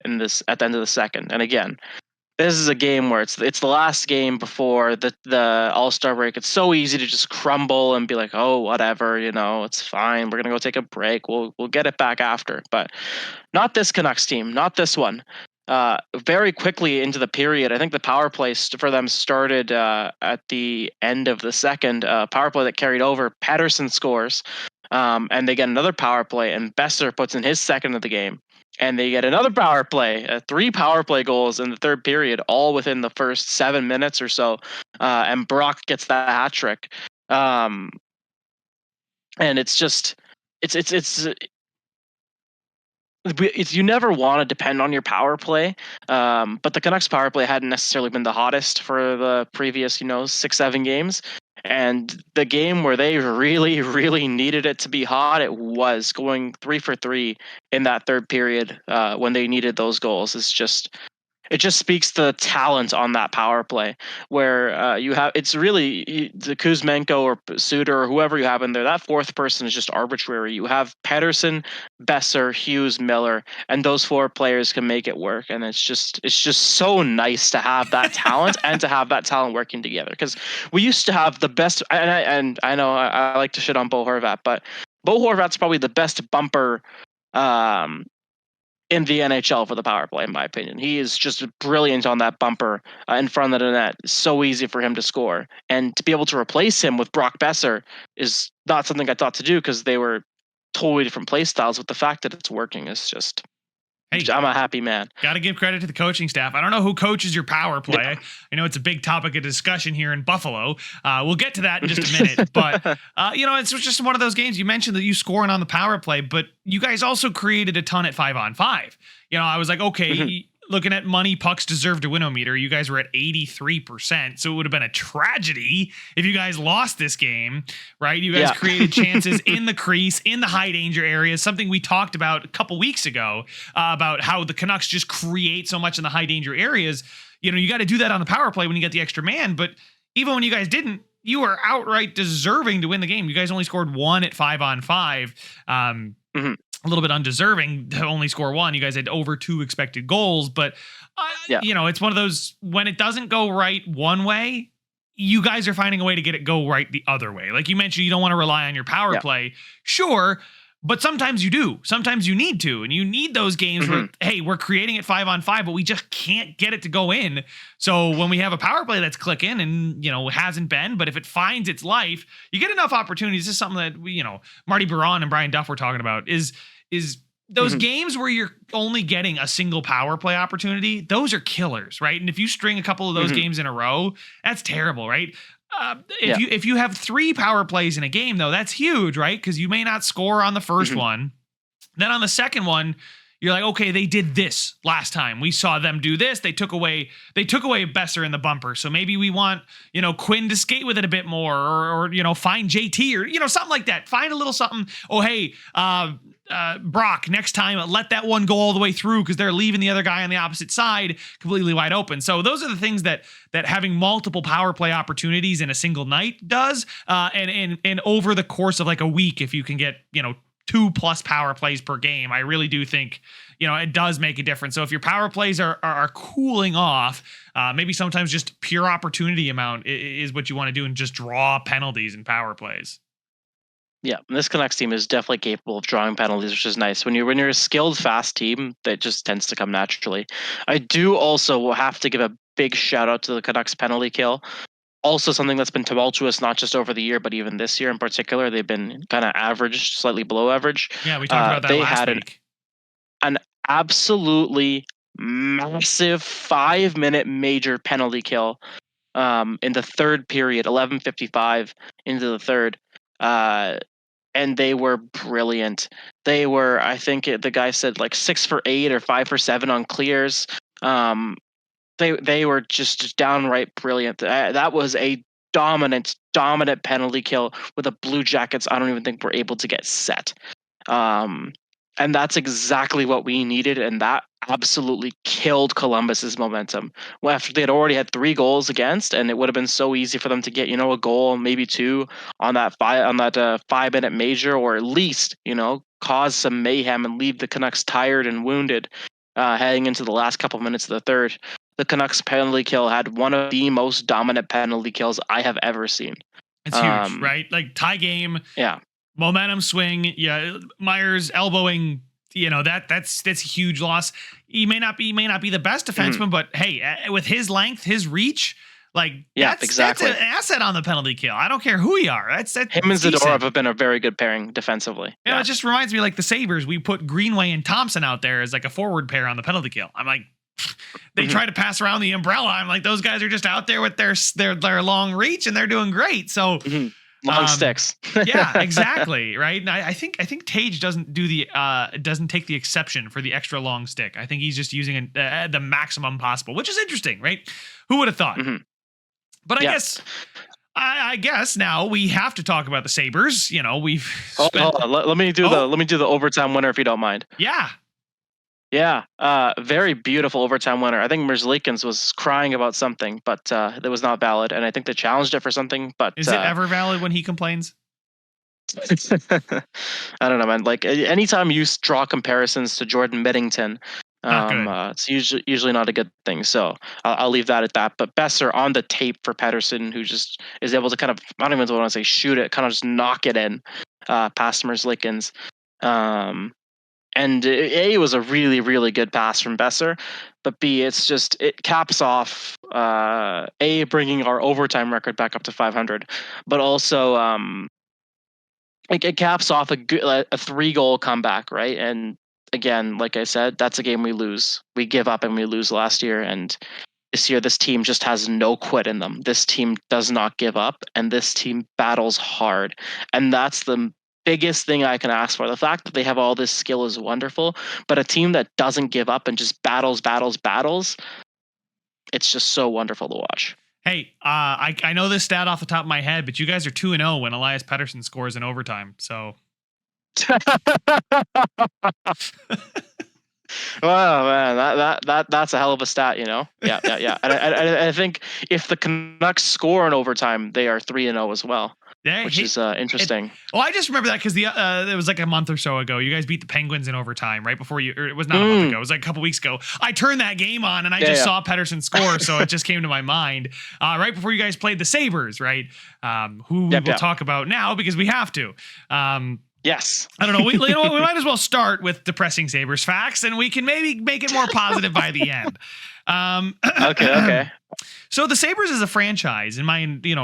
in this at the end of the second. And again, this is a game where it's the last game before the All-Star break. It's so easy to just crumble and be like, oh, whatever, it's fine. We're gonna go take a break. We'll get it back after. But not this Canucks team. Not this one. Very quickly into the period, I think the power play for them started at the end of the second. Power play that carried over. Pettersson scores, and they get another power play, and Besser puts in his second of the game, and they get another power play. 3 power play goals in the third period, all within the first 7 minutes or so, and Brock gets that hat trick. And it's just you never want to depend on your power play, but the Canucks power play hadn't necessarily been the hottest for the previous 6-7 games, and the game where they really really needed it to be hot, it was going 3 for 3 in that third period when they needed those goals. It just speaks to the talent on that power play, where you have it's really the Kuzmenko or Suter or whoever you have in there. That fourth person is just arbitrary. You have Pettersson, Besser, Hughes, Miller, and those 4 players can make it work. And it's just so nice to have that talent and to have that talent working together. Because we used to have the best, and I know I like to shit on Bo Horvat, but Bo Horvat's probably the best bumper in the NHL for the power play, in my opinion. He is just brilliant on that bumper in front of the net. It's so easy for him to score. And to be able to replace him with Brock Besser is not something I thought to do because they were totally different play styles. But the fact that it's working is just... Hey, I'm a happy man. Got to give credit to the coaching staff. I don't know who coaches your power play. Yeah. I know it's a big topic of discussion here in Buffalo. We'll get to that in just a minute. But, it's just one of those games. You mentioned that you scoring on the power play, but you guys also created a ton at 5-on-5. I was like, okay, looking at money pucks deserve to win-o-meter, you guys were at 83%. So it would have been a tragedy if you guys lost this game, right? You guys created chances in the crease, in the high danger areas, something we talked about a couple weeks ago about how the Canucks just create so much in the high danger areas. You got to do that on the power play when you get the extra man. But even when you guys didn't, you were outright deserving to win the game. You guys only scored 1 at 5-on-5. A little bit undeserving to only score 1. You guys had over 2 expected goals, but it's one of those, when it doesn't go right one way, you guys are finding a way to get it go right the other way. Like you mentioned, you don't want to rely on your power play. Sure. But sometimes you do. Sometimes you need to, and you need those games where, hey, we're creating it 5-on-5, but we just can't get it to go in. So when we have a power play that's clicking and, it hasn't been, but if it finds its life, you get enough opportunities. This is something that we, Marty Baron and Brian Duff were talking about is those games where you're only getting a single power play opportunity. Those are killers, right? And if you string a couple of those games in a row, that's terrible, right? If you have 3 power plays in a game, though, that's huge, right? Because you may not score on the first one. Then on the second one, you're like, okay, they did this last time. We saw them do this. They took away Besser in the bumper. So maybe we want, Quinn to skate with it a bit more or find JT or, something like that. Find a little something. Oh, hey, Brock, next time, let that one go all the way through because they're leaving the other guy on the opposite side completely wide open. So those are the things that having multiple power play opportunities in a single night does. And over the course of like a week, if you can get, 2+ power plays per game, I really do think, it does make a difference. So if your power plays are cooling off, maybe sometimes just pure opportunity amount is what you want to do and just draw penalties and power plays. Yeah, this Canucks team is definitely capable of drawing penalties, which is nice. When you're a skilled, fast team, that just tends to come naturally. I do also have to give a big shout out to the Canucks penalty kill. Also, something that's been tumultuous not just over the year, but even this year in particular. They've been kind of average, slightly below average. Yeah, we talked about that They last had week. an absolutely massive 5-minute major penalty kill in the third period, 11:55 into the third. And they were brilliant. They were, I think the guy said like 6 for 8 or 5 for 7 on clears. Um, they were just downright brilliant. That was a dominant penalty kill with the Blue Jackets. I don't even think we're able to get set. Um, and that's exactly what we needed, and that absolutely killed Columbus's momentum. Well, after they had already had 3 goals against, and it would have been so easy for them to get, a goal, maybe 2 on that 5-minute major, or at least, cause some mayhem and leave the Canucks tired and wounded heading into the last couple minutes of the third. The Canucks penalty kill had one of the most dominant penalty kills I have ever seen. It's huge, right? Like tie game. Yeah. Momentum swing, yeah. Myers elbowing, that's a huge loss. He may not be the best defenseman, but hey, with his length, his reach, that's an asset on the penalty kill. I don't care who you are. That's him and Zadorov have been a very good pairing defensively. It just reminds me like the Sabres. We put Greenway and Thompson out there as like a forward pair on the penalty kill. I'm like, they try to pass around the umbrella. I'm like, those guys are just out there with their long reach and they're doing great. So. Long sticks. Yeah, exactly. Right. And I think Tage doesn't take the exception for the extra long stick. I think he's just using the maximum possible, which is interesting, right? Who would have thought? But I guess now we have to talk about the Sabres. We've let me do the overtime winner if you don't mind. Yeah, very beautiful overtime winner. I think Merzlikins was crying about something, but that was not valid, and I think they challenged it for something. But is it ever valid when he complains? I don't know, man. Like anytime you draw comparisons to Jordan Middington, it's usually not a good thing. So I'll leave that at that. But Besser on the tape for Pettersson, who just is able to kind of, I don't even want to say shoot it, kind of just knock it in past Merzlikins. And A, was a really, really good pass from Besser, but B, it caps off A, bringing our overtime record back up to 500, but also it caps off a 3-goal comeback, right? And again, like I said, that's a game we lose. We give up and we lose last year, and this year this team just has no quit in them. This team does not give up, and this team battles hard, and that's the biggest thing I can ask for. The fact that they have all this skill is wonderful, but a team that doesn't give up and just battles, it's just so wonderful to watch. Hey, I know this stat off the top of my head, but you guys are 2-0 when Elias Pettersson scores in overtime. So, wow, man, that's a hell of a stat, Yeah. And I think if the Canucks score in overtime, they are 3-0 as well. Yeah, which is interesting. I just remember that because it was like a month or so ago. You guys beat the Penguins in overtime right before you. Or it was not a month ago. It was like a couple weeks ago. I turned that game on and I just saw Pettersson score, so it just came to my mind right before you guys played the Sabres, right? Who we will talk about now because we have to. Yes. I don't know. We might as well start with depressing Sabres facts, and we can maybe make it more positive by the end. Okay. So the Sabres as a franchise, in my,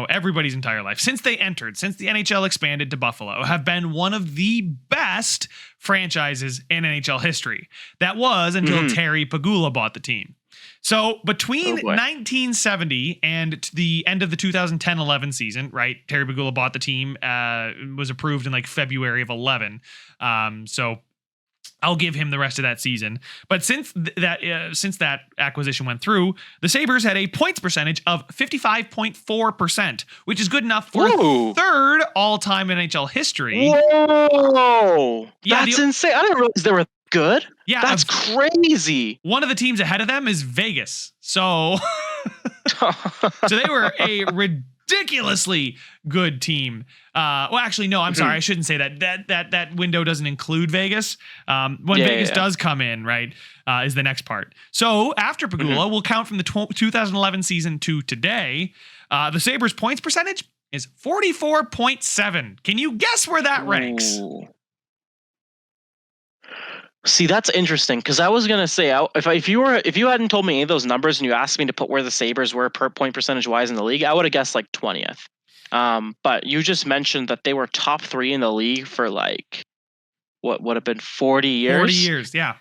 everybody's entire life, since the NHL expanded to Buffalo, have been one of the best franchises in NHL history. That was until Terry Pegula bought the team. So between 1970 and the end of the 2010-11 season, right? Terry Pegula bought the team, was approved in like February of 11. So I'll give him the rest of that season. But since that acquisition went through, the Sabres had a points percentage of 55.4%, which is good enough for third all-time NHL history. Whoa! Yeah, that's insane. I didn't realize they were good. Yeah, that's crazy. One of the teams ahead of them is Vegas. So they were a ridiculously good team. Well, actually, no, I'm sorry. I shouldn't say that. That window doesn't include Vegas. When Vegas does come in, right, is the next part. So after Pegula, we'll count from the 2011 season to today. The Sabres points percentage is 44.7. Can you guess where that ranks? Ooh. See, that's interesting because I was gonna say if you hadn't told me any of those numbers and you asked me to put where the Sabres were per point percentage wise in the league, I would have guessed like 20th. But you just mentioned that they were top 3 in the league for like what would have been 40 years. 40 years, yeah.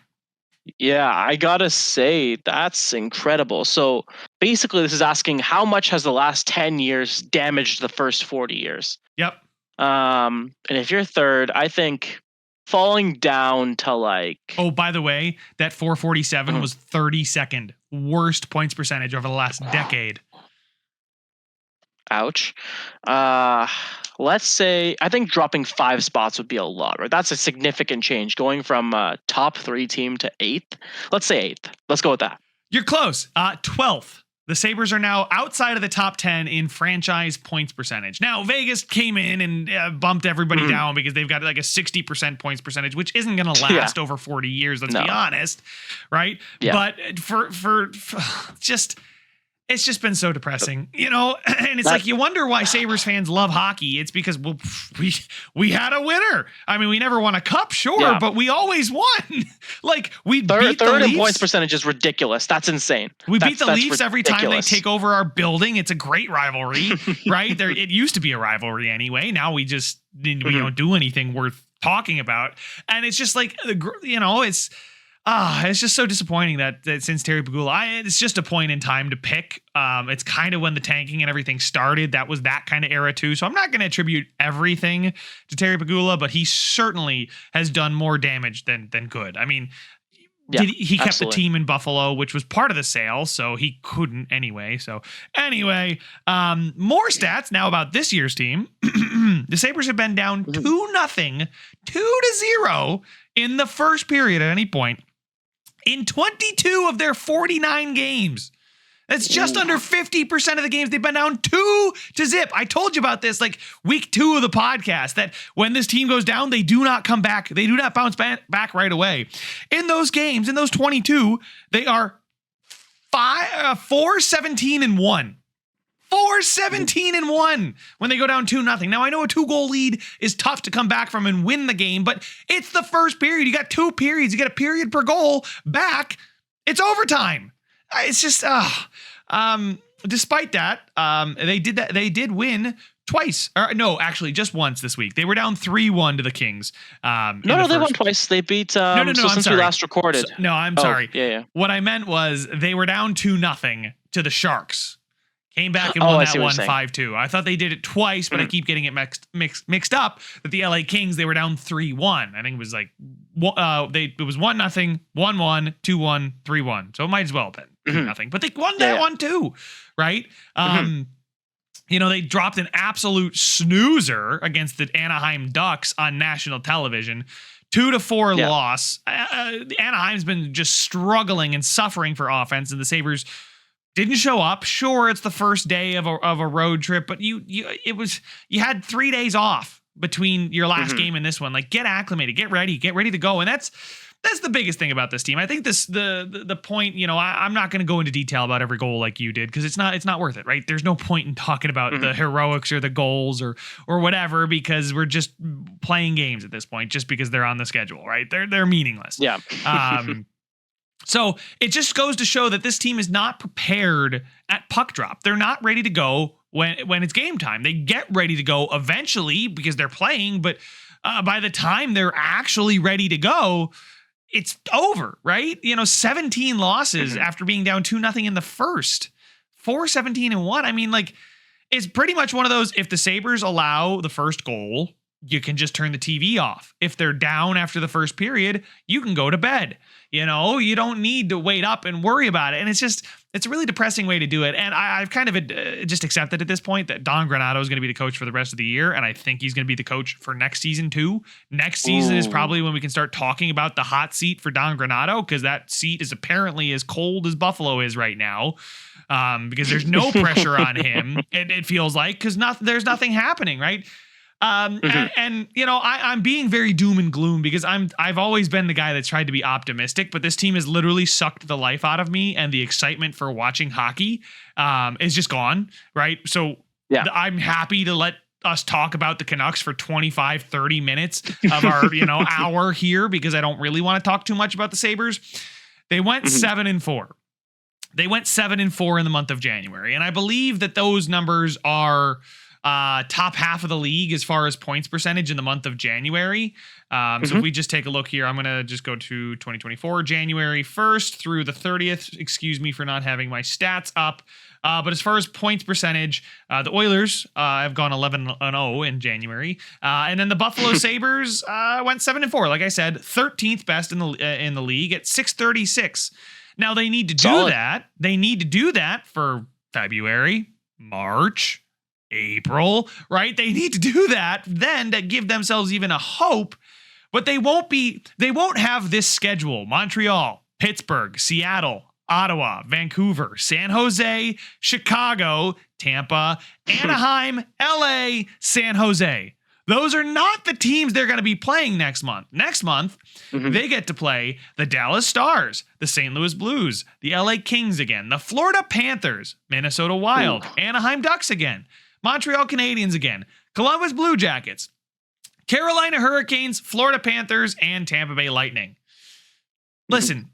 Yeah, I gotta say that's incredible. So basically, this is asking how much has the last 10 years damaged the first 40 years. Yep. And if you're third, I think falling down to like. Oh, by the way, that 447 was 32nd worst points percentage over the last decade. Ouch. Let's say I think dropping 5 spots would be a lot, right? That's a significant change going from top 3 team to 8th. Let's say 8th. Let's go with that. You're close. 12th. The Sabres are now outside of the top 10 in franchise points percentage. Now, Vegas came in and bumped everybody down because they've got like a 60% points percentage, which isn't going to last over 40 years. Let's be honest, right? Yeah. But for just... It's just been so depressing, you know, and it's like you wonder why Sabres fans love hockey. It's because we had a winner. I mean, we never won a cup, sure, but we always won. Like we beat the Leafs. Third in points percentage is ridiculous. That's insane. We beat the Leafs every time they take over our building. It's a great rivalry, right? It used to be a rivalry anyway. Now we don't do anything worth talking about, and it's just like it's. It's just so disappointing that since Terry Pegula, it's just a point in time to pick. It's kind of when the tanking and everything started. That was that kind of era too. So I'm not going to attribute everything to Terry Pegula, but he certainly has done more damage than good. I mean, he kept the team in Buffalo, which was part of the sale, so he couldn't anyway. So anyway, more stats now about this year's team. The Sabres have been down 2-0, 2-0 in the first period at any point. In 22 of their 49 games. That's just under 50% of the games. They've been down 2-0. I told you about this like week 2 of the podcast, that when this team goes down, they do not come back. They do not bounce back right away. In those games, in those 22, they are 4-17-1. 4-17-1 when they go down 2-0. Now, I know a 2-goal lead is tough to come back from and win the game, but it's the first period. You got 2 periods. You get a period per goal back. It's overtime. It's just, despite that, they did win twice. Or, no, actually, just once this week. They were down 3-1 to the Kings. No, they won twice. They beat. No, I'm since sorry. we last recorded. I'm sorry. Yeah. What I meant was they were down 2-0 to the Sharks. Came back and won that one 5-2. I thought they did it twice, but I keep getting it mixed up. That the LA Kings, they were down 3-1. I think it was like it was 1-0, 1-1, 2-1, 3-1. So it might as well have been 2-0. But they won that one too, right? They dropped an absolute snoozer against the Anaheim Ducks on national television. 2-4 loss. Anaheim's been just struggling and suffering for offense, and the Sabres didn't show up. Sure, it's the first day of a road trip, but you had 3 days off between your last game and this one. Like, get acclimated, get ready to go. And that's the biggest thing about this team. I think the point, I'm not going to go into detail about every goal like you did, because it's not worth it, right? There's no point in talking about the heroics or the goals or whatever, because we're just playing games at this point, just because they're on the schedule, right? They're meaningless. Yeah. So it just goes to show that this team is not prepared at puck drop. They're not ready to go when it's game time. They get ready to go eventually because they're playing, but by the time they're actually ready to go, it's over, right? 17 losses after being down 2-0 in the first. 4-17-1. I mean, like, it's pretty much one of those, if the Sabres allow the first goal, you can just turn the TV off. If they're down after the first period, you can go to bed. You don't need to wait up and worry about it. And it's a really depressing way to do it. And I've kind of just accepted at this point that Don Granato is going to be the coach for the rest of the year. And I think he's going to be the coach for next season too. Next season is probably when we can start talking about the hot seat for Don Granato, because that seat is apparently as cold as Buffalo is right now. Because there's no pressure on him. It feels like, because there's nothing happening, right? I'm being very doom and gloom because I've always been the guy that's tried to be optimistic, but this team has literally sucked the life out of me, and the excitement for watching hockey is just gone, right? So Yeah. I'm happy to let us talk about the Canucks for 25, 30 minutes of our, hour here, because I don't really want to talk too much about the Sabres. They went 7-4. They went 7-4 in the month of January. And I believe that those numbers are top half of the league as far as points percentage in the month of January. So if we just take a look here, I'm going to just go to 2024, January 1st through the 30th. Excuse me for not having my stats up. But as far as points percentage, the Oilers have gone 11-0 in January. And then the Buffalo Sabres went 7-4. Like I said, 13th best in the league at .636. Now they need to do that. They need to do that for February, March, April, right? They need to do that then to give themselves even a hope. But they won't have this schedule: Montreal, Pittsburgh, Seattle, Ottawa, Vancouver, San Jose, Chicago, Tampa, Anaheim, LA, San Jose. Those are not the teams they're going to be playing next month. Next month, they get to play the Dallas Stars, the St. Louis Blues, the LA Kings again, the Florida Panthers, Minnesota Wild, Anaheim Ducks again, Montreal Canadiens again, Columbus Blue Jackets, Carolina Hurricanes, Florida Panthers, and Tampa Bay Lightning. Listen,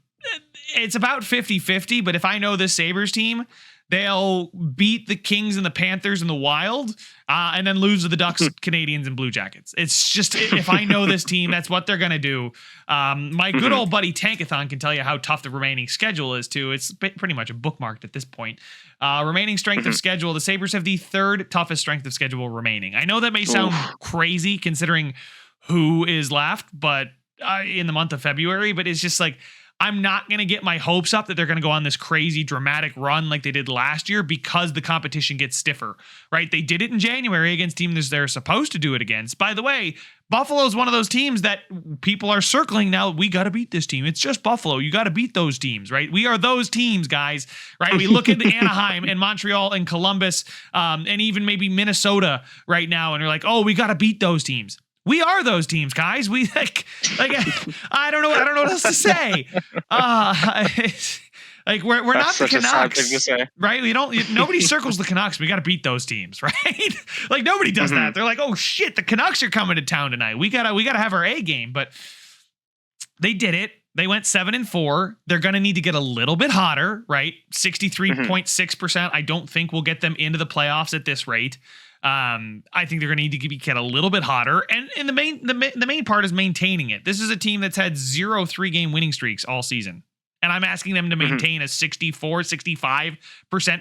it's about 50-50, but if I know this Sabres team, they'll beat the Kings and the Panthers and the Wild, and then lose to the Ducks, Canadiens, and Blue Jackets. It's just, if I know this team, that's what they're going to do. My good old buddy Tankathon can tell you how tough the remaining schedule is, too. It's pretty much bookmarked at this point. Remaining strength of schedule, the Sabres have the third toughest strength of schedule remaining. I know that may sound crazy considering who is left, but in the month of February, but it's just like, I'm not going to get my hopes up that they're going to go on this crazy dramatic run like they did last year, because the competition gets stiffer, right? They did it in January against teams they're supposed to do it against. By the way, Buffalo is one of those teams that people are circling now. We got to beat this team. It's just Buffalo. You got to beat those teams, right? We are those teams, guys, right? We look at the Anaheim and Montreal and Columbus, and even maybe Minnesota right now, and you're like, oh, we got to beat those teams. We are those teams, guys. We like I don't know what else to say. Like we're not the Canucks, right? Nobody circles the Canucks. We got to beat those teams, right? Like nobody does that. They're like, oh shit, the Canucks are coming to town tonight. We gotta have our A game. But they did it. They went 7-4. They're gonna need to get a little bit hotter, right? 63.6%. I don't think we'll get them into the playoffs at this rate. I think they're going to need to get a little bit hotter, and the main part is maintaining it. This is a team that's had 0 3-game winning streaks all season, and I'm asking them to maintain a 65%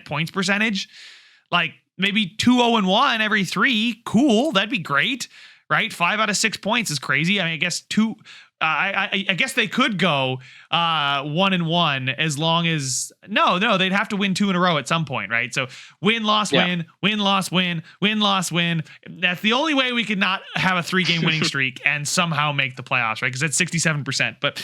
points percentage. Like maybe 2-0-1 every 3. Cool, that'd be great, right? 5 out of 6 points is crazy. I mean, I guess I guess they could go 1-1 as long as no, they'd have to win 2 in a row at some point, right? So win, loss, win, win, loss, win, win, loss, win. That's the only way we could not have a 3-game winning streak and somehow make the playoffs, right? Because that's 67%. But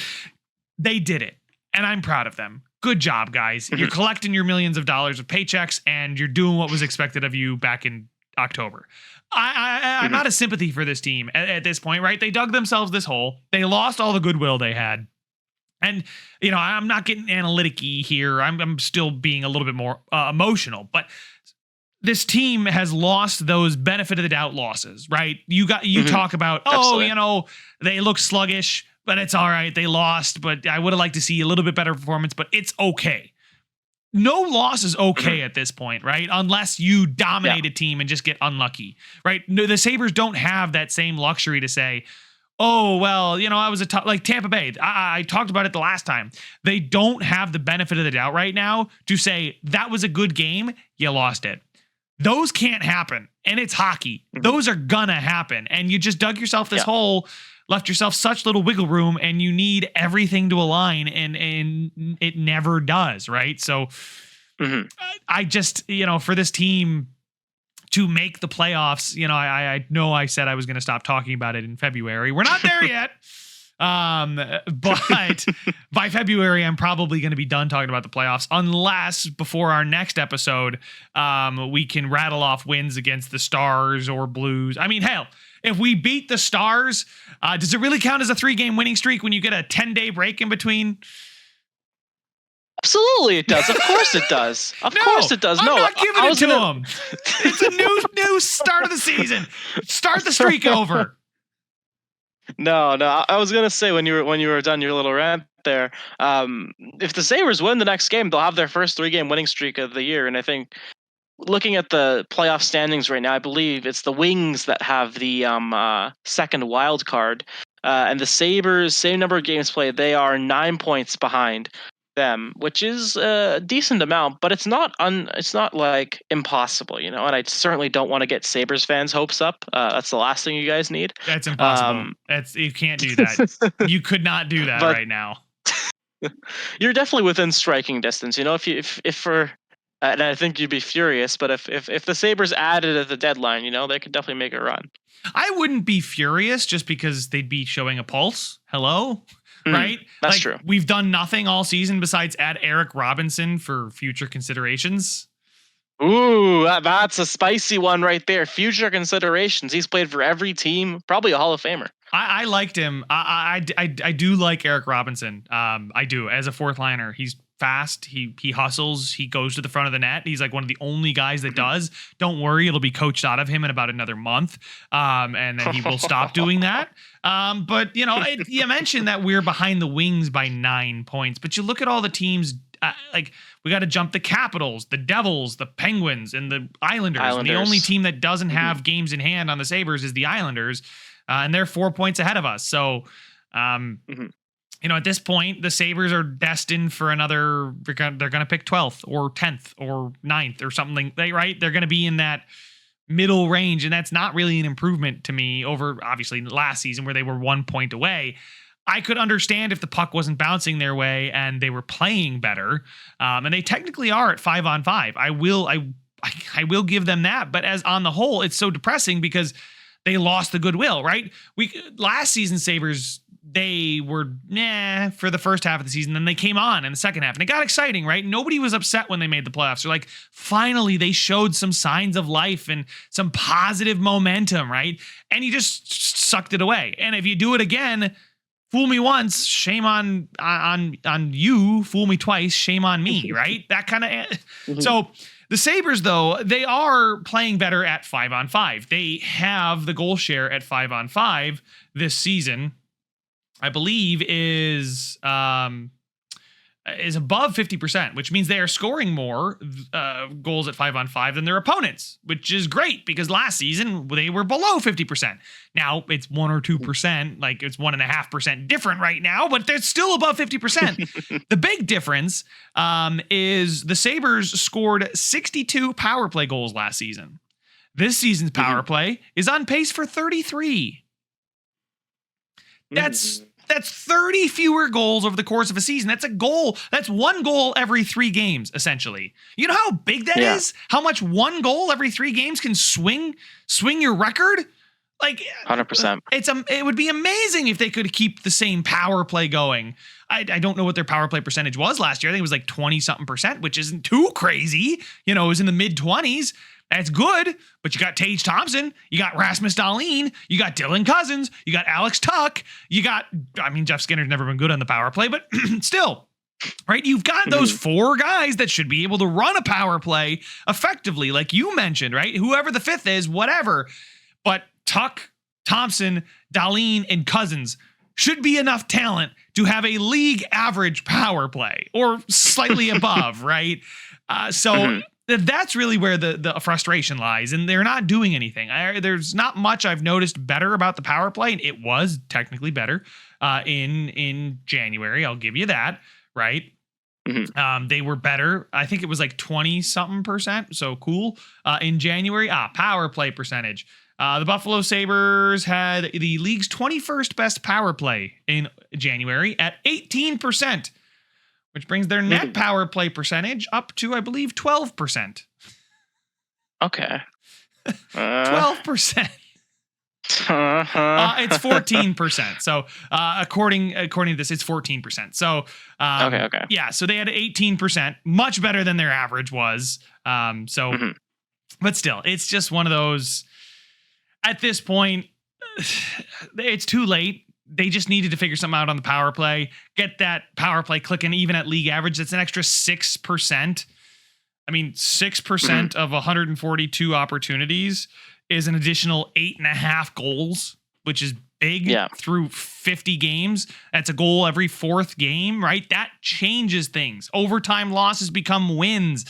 they did it, and I'm proud of them. Good job, guys. You're collecting your millions of dollars of paychecks, and you're doing what was expected of you back in October. I'm not a sympathy for this team at this point, right? They dug themselves this hole. They lost all the goodwill they had. And, I'm not getting analytic-y here. I'm still being a little bit more emotional. But this team has lost those benefit of the doubt losses, right? You talk about, they look sluggish, but it's all right. They lost, but I would have liked to see a little bit better performance, but it's okay. No loss is okay at this point, right? Unless you dominate a team and just get unlucky, right? No, the Sabres don't have that same luxury to say, oh, well, I was like Tampa Bay. I talked about it the last time. They don't have the benefit of the doubt right now to say that was a good game. You lost it. Those can't happen. And it's hockey. Those are gonna happen. And you just dug yourself this hole, left yourself such little wiggle room, and you need everything to align, and it never does, right? So I just, for this team to make the playoffs, I know I said I was going to stop talking about it in February. We're not there yet. But by February, I'm probably going to be done talking about the playoffs, unless before our next episode, we can rattle off wins against the Stars or Blues. I mean, hell, if we beat the Stars, does it really count as a 3-game winning streak when you get a 10-day break in between? Absolutely, it does. Of course, it does. Of course, it does. I'm No, not giving it to him. It's a new start of the season. Start the streak over. No. I was gonna say when you were done your little rant there. If the Sabres win the next game, they'll have their first 3-game winning streak of the year, and I think looking at the playoff standings right now, I believe it's the Wings that have the second wild card, and the Sabres, same number of games played, they are 9 points behind them, which is a decent amount, but it's not like impossible, And I certainly don't want to get Sabres fans' hopes up. That's the last thing you guys need. That's impossible. You can't do that. You could not do that right now. You're definitely within striking distance. If for and I think you'd be furious, but if the Sabres added at the deadline, they could definitely make a run. I wouldn't be furious just because they'd be showing a pulse. Hello? Right? That's true. We've done nothing all season besides add Eric Robinson for future considerations. Ooh, that's a spicy one right there. Future considerations. He's played for every team. Probably a Hall of Famer. I liked him. I do like Eric Robinson. I do. As a fourth liner, he's fast. He hustles. He goes to the front of the net. He's like one of the only guys that does. Don't worry, it'll be coached out of him in about another month, and then he will stop doing that. But you mentioned that we're behind the Wings by 9 points, but you look at all the teams. We got to jump the Capitals, the Devils, the Penguins, and the Islanders. And the only team that doesn't have games in hand on the Sabres is the Islanders, and they're 4 points ahead of us. So, at this point, the Sabres are destined for another. They're going to pick 12th or 10th or 9th or something, right? They're going to be in that middle range, and that's not really an improvement to me over obviously last season where they were 1 point away. I could understand if the puck wasn't bouncing their way and they were playing better, and they technically are at 5-on-5. I will give them that, but as on the whole, it's so depressing because they lost the goodwill. Right? Last season Sabres, they were for the first half of the season, then they came on in the second half, and it got exciting. Right? Nobody was upset when they made the playoffs. They're like, finally, they showed some signs of life and some positive momentum. Right? And you just sucked it away. And if you do it again. Fool me once, shame on you. Fool me twice, shame on me, right? That kind of. So the Sabres, though, they are playing better at 5-on-5. They have the goal share at 5-on-5 this season. I believe is above 50%, which means they are scoring more goals at 5-on-5 than their opponents, which is great because last season they were below 50%. Now it's 1 or 2%, like it's 1.5% different right now, but they're still above 50%. The big difference is the Sabres scored 62 power play goals last season. This season's power play is on pace for 33. That's 30 fewer goals over the course of a season. That's a goal. That's 1 goal every 3 games, essentially. You know how big that is? How much 1 goal every 3 games can swing your record? Like 100%. It would be amazing if they could keep the same power play going. I don't know what their power play percentage was last year. I think it was like 20-something%, which isn't too crazy. It was in the mid-20s. That's good, but you got Tage Thompson, you got Rasmus Dahlin, you got Dylan Cousins, you got Alex Tuck, Jeff Skinner's never been good on the power play, but still, right? You've got those 4 guys that should be able to run a power play effectively, like you mentioned, right? Whoever the 5th is, whatever. But Tuck, Thompson, Dahlin, and Cousins should be enough talent to have a league average power play or slightly above, right? That's really where the frustration lies, and they're not doing anything. There's not much I've noticed better about the power play, and it was technically better in January. I'll give you that, right? They were better. I think it was like 20-something%, so cool. In January, power play percentage. The Buffalo Sabres had the league's 21st best power play in January at 18%. Which brings their net power play percentage up to, I believe, 12%. Okay. 12%. It's 14%. So according to this, it's 14%. So okay. Yeah, so they had 18%, much better than their average was. But still, it's just one of those. At this point, it's too late. they just needed to figure something out on the power play, get that power play clicking even at league average. That's an extra 6%. I mean, 6% of 142 opportunities is an additional 8.5 goals, which is big through 50 games. That's a goal every fourth game, right? That changes things. Overtime losses become wins.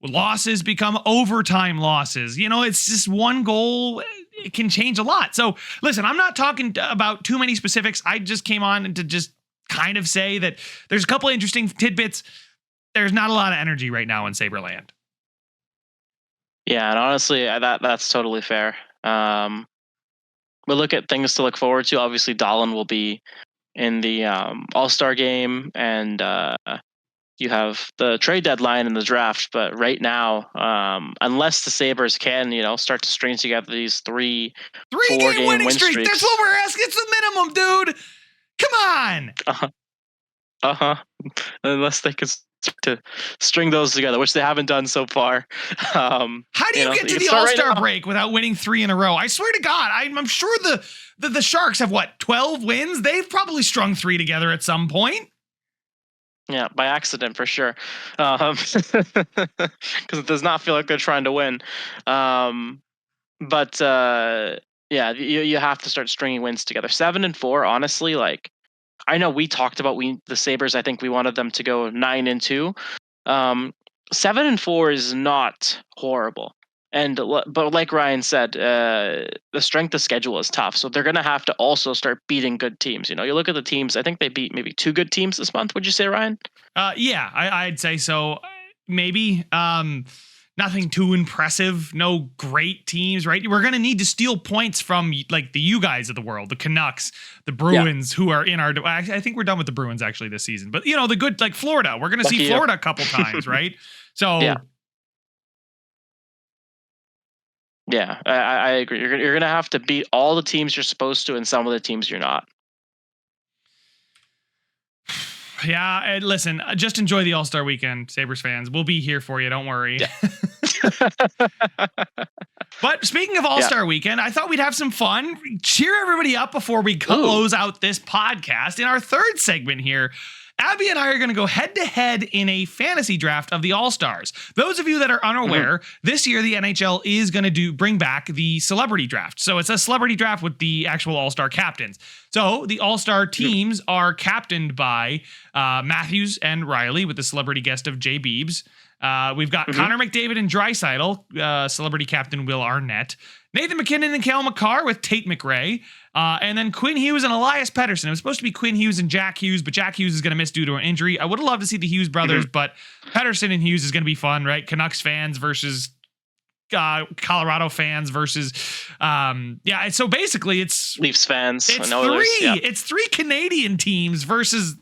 Losses become overtime losses. You know, it's just one goal. It can change a lot. So listen, I'm not talking about too many specifics. I just came on to just kind of say that there's a couple of interesting tidbits. There's not a lot of energy right now in Saberland. Yeah, and honestly, that's totally fair. We'll look at things to look forward to. Obviously, Dahlin will be in the All-Star game, and you have the trade deadline and the draft. But right now, unless the Sabres can, start to string together these 4-game winning streaks. That's what we're asking. It's the minimum, dude. Come on. Unless they can to string those together, which they haven't done so far. How do you get to the All-Star break without winning 3 in a row? I swear to God, I'm sure the Sharks have 12 wins. They've probably strung 3 together at some point. Yeah, by accident for sure. Because it does not feel like they're trying to win. But yeah, you have to start stringing wins together. 7 and 4, honestly, like. I know we talked about the Sabres. I think we wanted them to go 9 and 2. 7 and 4 is not horrible. But like Ryan said, the strength of schedule is tough. So they're going to have to also start beating good teams. You look at the teams. I think they beat maybe 2 good teams this month. Would you say, Ryan? Yeah, I'd say so. Maybe. Nothing too impressive. No great teams, right? We're going to need to steal points from like the you guys of the world, the Canucks, the Bruins, who are in our. I think we're done with the Bruins actually this season, but the good like Florida. We're going to see Florida a couple times, right? So yeah, I agree. You're going to have to beat all the teams you're supposed to, and some of the teams you're not. Yeah, and listen, just enjoy the All-Star weekend, Sabres fans. We'll be here for you, don't worry. Yeah. But speaking of All-Star weekend, I thought we'd have some fun. Cheer everybody up before we close out this podcast. In our third segment here, Abby and I are going to go head-to-head in a fantasy draft of the All-Stars. Those of you that are unaware, this year the NHL is going to bring back the celebrity draft. So it's a celebrity draft with the actual All-Star captains. So the All-Star teams are captained by Matthews and Riley with the celebrity guest of Jay Beebs. We've got Connor McDavid and Draisaitl, celebrity captain Will Arnett. Nathan McKinnon and Cale Makar with Tate McRae. And then Quinn Hughes and Elias Pettersson. It was supposed to be Quinn Hughes and Jack Hughes, but Jack Hughes is going to miss due to an injury. I would have loved to see the Hughes brothers, but Pettersson and Hughes is going to be fun, right? Canucks fans versus Colorado fans versus so basically it's Leafs fans. It's 3 Canadian teams versus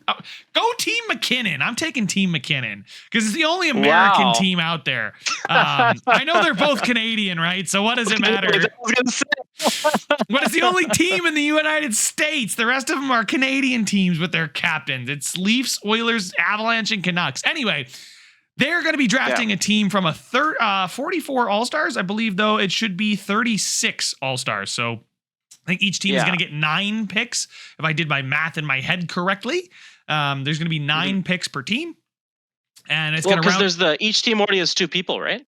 go Team McKinnon. I'm taking Team McKinnon because it's the only American team out there. I know they're both Canadian, right? So what does it matter? But it's the only team in the United States. The rest of them are Canadian teams with their captains. It's Leafs, Oilers, Avalanche, and Canucks. Anyway, they're going to be drafting a team from 44 All-Stars. I believe, though, it should be 36 All-Stars. So I think each team is going to get 9 picks. If I did my math in my head correctly, there's going to be 9 picks per team. And it's going to because each team already has 2 people, right?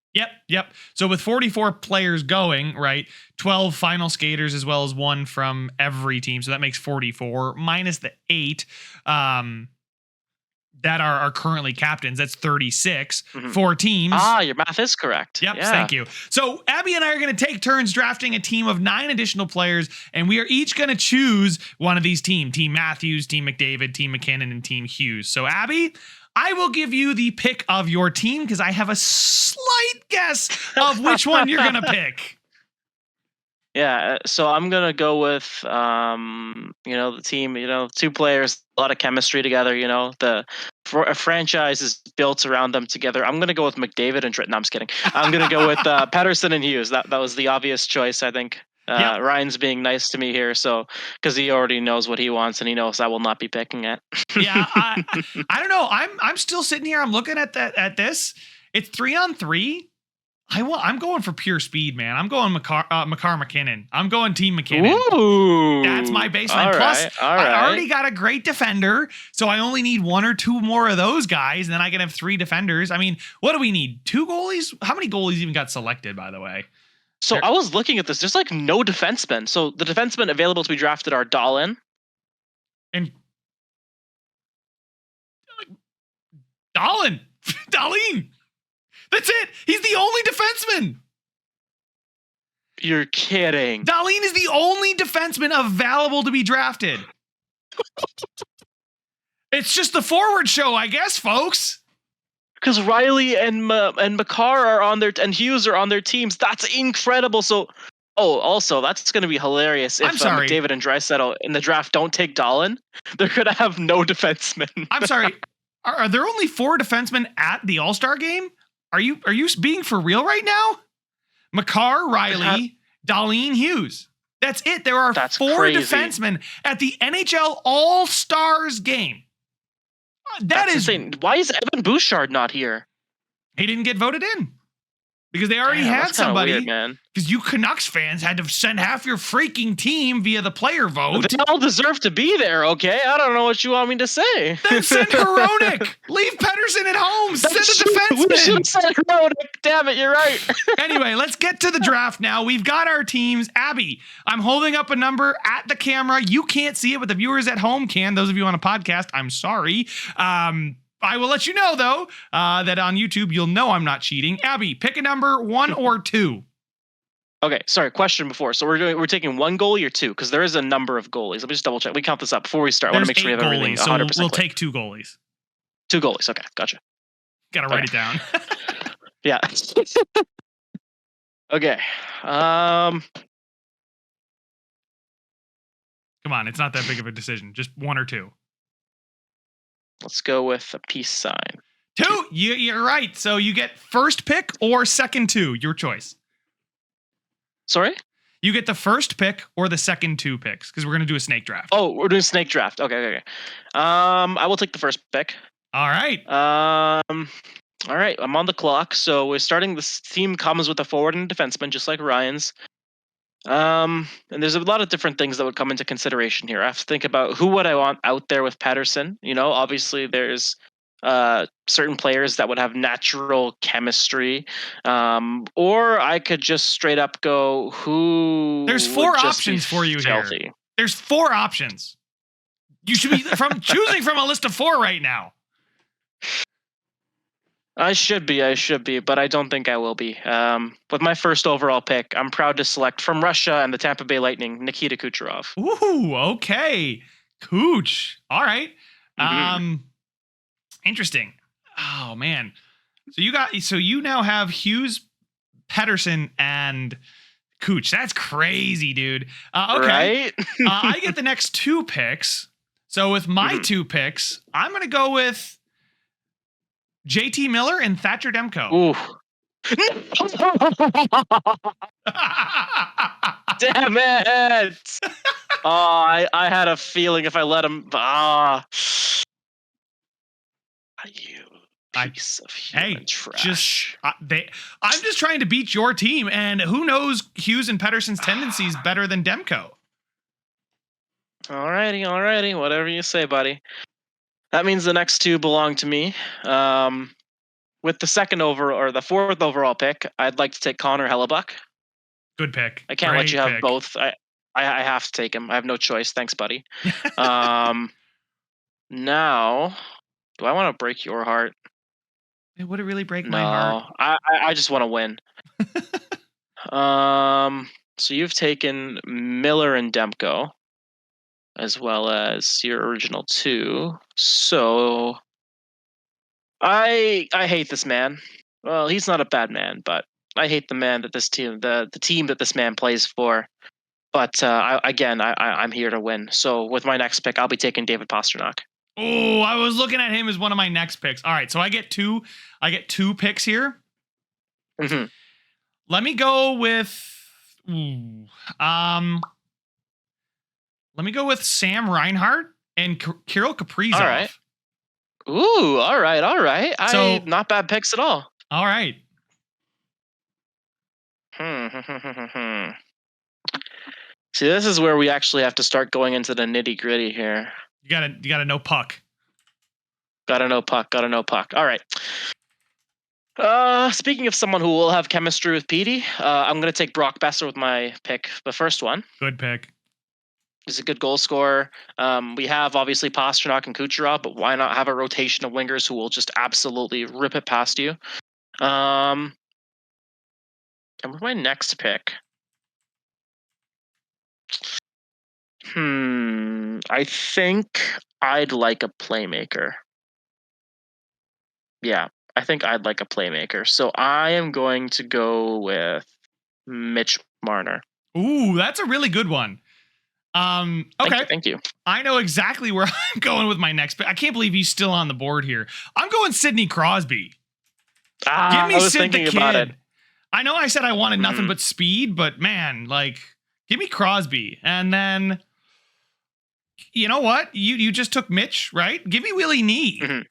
Yep. So with 44 players going, right, 12 final skaters as well as 1 from every team. So that makes 44 minus the 8. That are currently captains. That's 36. 4 teams. Your math is correct. Yep, thank you. So Abby and I are going to take turns drafting a team of 9 additional players, and we are each going to choose one of these teams. Team Matthews, Team McDavid, Team McKinnon, and Team Hughes. So Abby, I will give you the pick of your team because I have a slight guess of which one you're going to pick. Yeah, so I'm gonna go with the team. 2 players, a lot of chemistry together. A franchise is built around them together. I'm gonna go with McDavid and Trent. No, I'm just kidding. I'm gonna go with Pettersson and Hughes. That was the obvious choice, I think. Ryan's being nice to me here, so because he already knows what he wants and he knows I will not be picking it. I don't know. I'm still sitting here. I'm looking at this. It's 3-on-3. I'm going for pure speed, man. I'm going Makar McKinnon. I'm going Team McKinnon. Ooh, That's my baseline. All Plus, right, all I right. already got a great defender, so I only need one or two more of those guys, and then I can have three defenders. I mean, what do we need? Two goalies? How many goalies even got selected, by the way? So I was looking at this. There's like no defensemen. So the defensemen available to be drafted are Dahlin. And Dahlin. Dahlin. That's it. He's the only defenseman. You're kidding. Dahlin is the only defenseman available to be drafted. It's just the forward show, I guess, folks. Because Riley and Makar are on their and Hughes are on their teams. That's incredible. So, also that's going to be hilarious if McDavid and Draisaitl in the draft don't take Dahlin. They're going to have no defensemen. I'm sorry. Are there only 4 defensemen at the All-Star game? Are you being for real right now? Makar, Riley, Dahlin, Hughes. That's it. There are 4 crazy defensemen at the NHL All-Stars game. That's insane. Why is Evan Bouchard not here? He didn't get voted in because they already had somebody. Weird, man. Because you Canucks fans had to send half your freaking team via the player vote. They all deserve to be there, okay? I don't know what you want me to say. Then send Hronek. Leave Pettersson at home. Send a defenseman. We should have said Hronek. Damn it, you're right. Anyway, let's get to the draft now. We've got our teams. Abby, I'm holding up a number at the camera. You can't see it, but the viewers at home can. Those of you on a podcast, I'm sorry. I will let you know, though, that on YouTube, you'll know I'm not cheating. Abby, pick a number, 1 or 2. Okay, sorry, question before. So we're taking 1 goalie or 2? Because there is a number of goalies. Let me just double check. We count this up before we start. I want to make sure we have everything 100%. So we'll take 2 goalies. 2 goalies, okay, gotcha. Gotta write it down. Yeah. Okay. Come on, it's not that big of a decision. Just 1 or 2. Let's go with a peace sign. 2. You're right. So you get first pick or second 2. Your choice. Sorry? You get the first pick or the second 2 picks because we're going to do a snake draft. Oh, we're doing snake draft. Okay. I will take the first pick. All right. All right. I'm on the clock. So we're starting. This team comes with a forward and a defenseman, just like Ryan's. And there's a lot of different things that would come into consideration here. I have to think about who would I want out there with Pettersson. You know, obviously there's certain players that would have natural chemistry, or I could just straight up go who. There's 4 options for you stealthy. Here. There's 4 options. You should be choosing from a list of 4 right now. I should be, but I don't think I will be. With my first overall pick, I'm proud to select from Russia and the Tampa Bay Lightning, Nikita Kucherov. Ooh, okay. Cooch. All right. Mm-hmm. Interesting. Oh man. So you now have Hughes, Pettersson, and Cooch. That's crazy, dude. Okay. Right? I get the next 2 picks. So with my 2 picks, I'm gonna go with JT Miller and Thatcher Demko. Ooh. Damn it! I had a feeling if I let him. You piece of human trash. I'm just trying to beat your team, and who knows Hughes and Pettersson's tendencies better than Demko. Alrighty, whatever you say, buddy. That means the next 2 belong to me. With the the 4th overall pick, I'd like to take Connor Hellebuck. Good pick. I can't let you have both. I have to take him. I have no choice. Thanks, buddy. Now, do I want to break your heart? Would it really break my heart? I just want to win. So you've taken Miller and Demko, as well as your original 2. So I hate this man. Well, he's not a bad man, but I hate the man that this team, the team that this man plays for. But I'm here to win. So with my next pick, I'll be taking David Pastrnak. Oh, I was looking at him as one of my next picks. All right, so I get 2 picks here. Mm-hmm. Let me go with Sam Reinhart and Kirill Kaprizov. All right. Ooh, all right. So, Not bad picks at all. All right. See, this is where we actually have to start going into the nitty gritty here. You gotta know puck. Gotta know puck. All right. Speaking of someone who will have chemistry with Petey, I'm gonna take Brock Besser with my pick. The first one. Good pick. He's a good goal scorer. We have obviously Pasternak and Kucherov, but why not have a rotation of wingers who will just absolutely rip it past you? And with my next pick, I think I'd like a playmaker. Yeah, I think I'd like a playmaker. So I am going to go with Mitch Marner. Ooh, that's a really good one. Okay. Thank you. I know exactly where I'm going with my next pick. I can't believe he's still on the board here. I'm going Sidney Crosby. Give me I was Sid the thinking about Kid. it. I know I said I wanted nothing but speed, but man, like, give me Crosby. And then, you know what? You just took Mitch, right? Give me Willie Nee.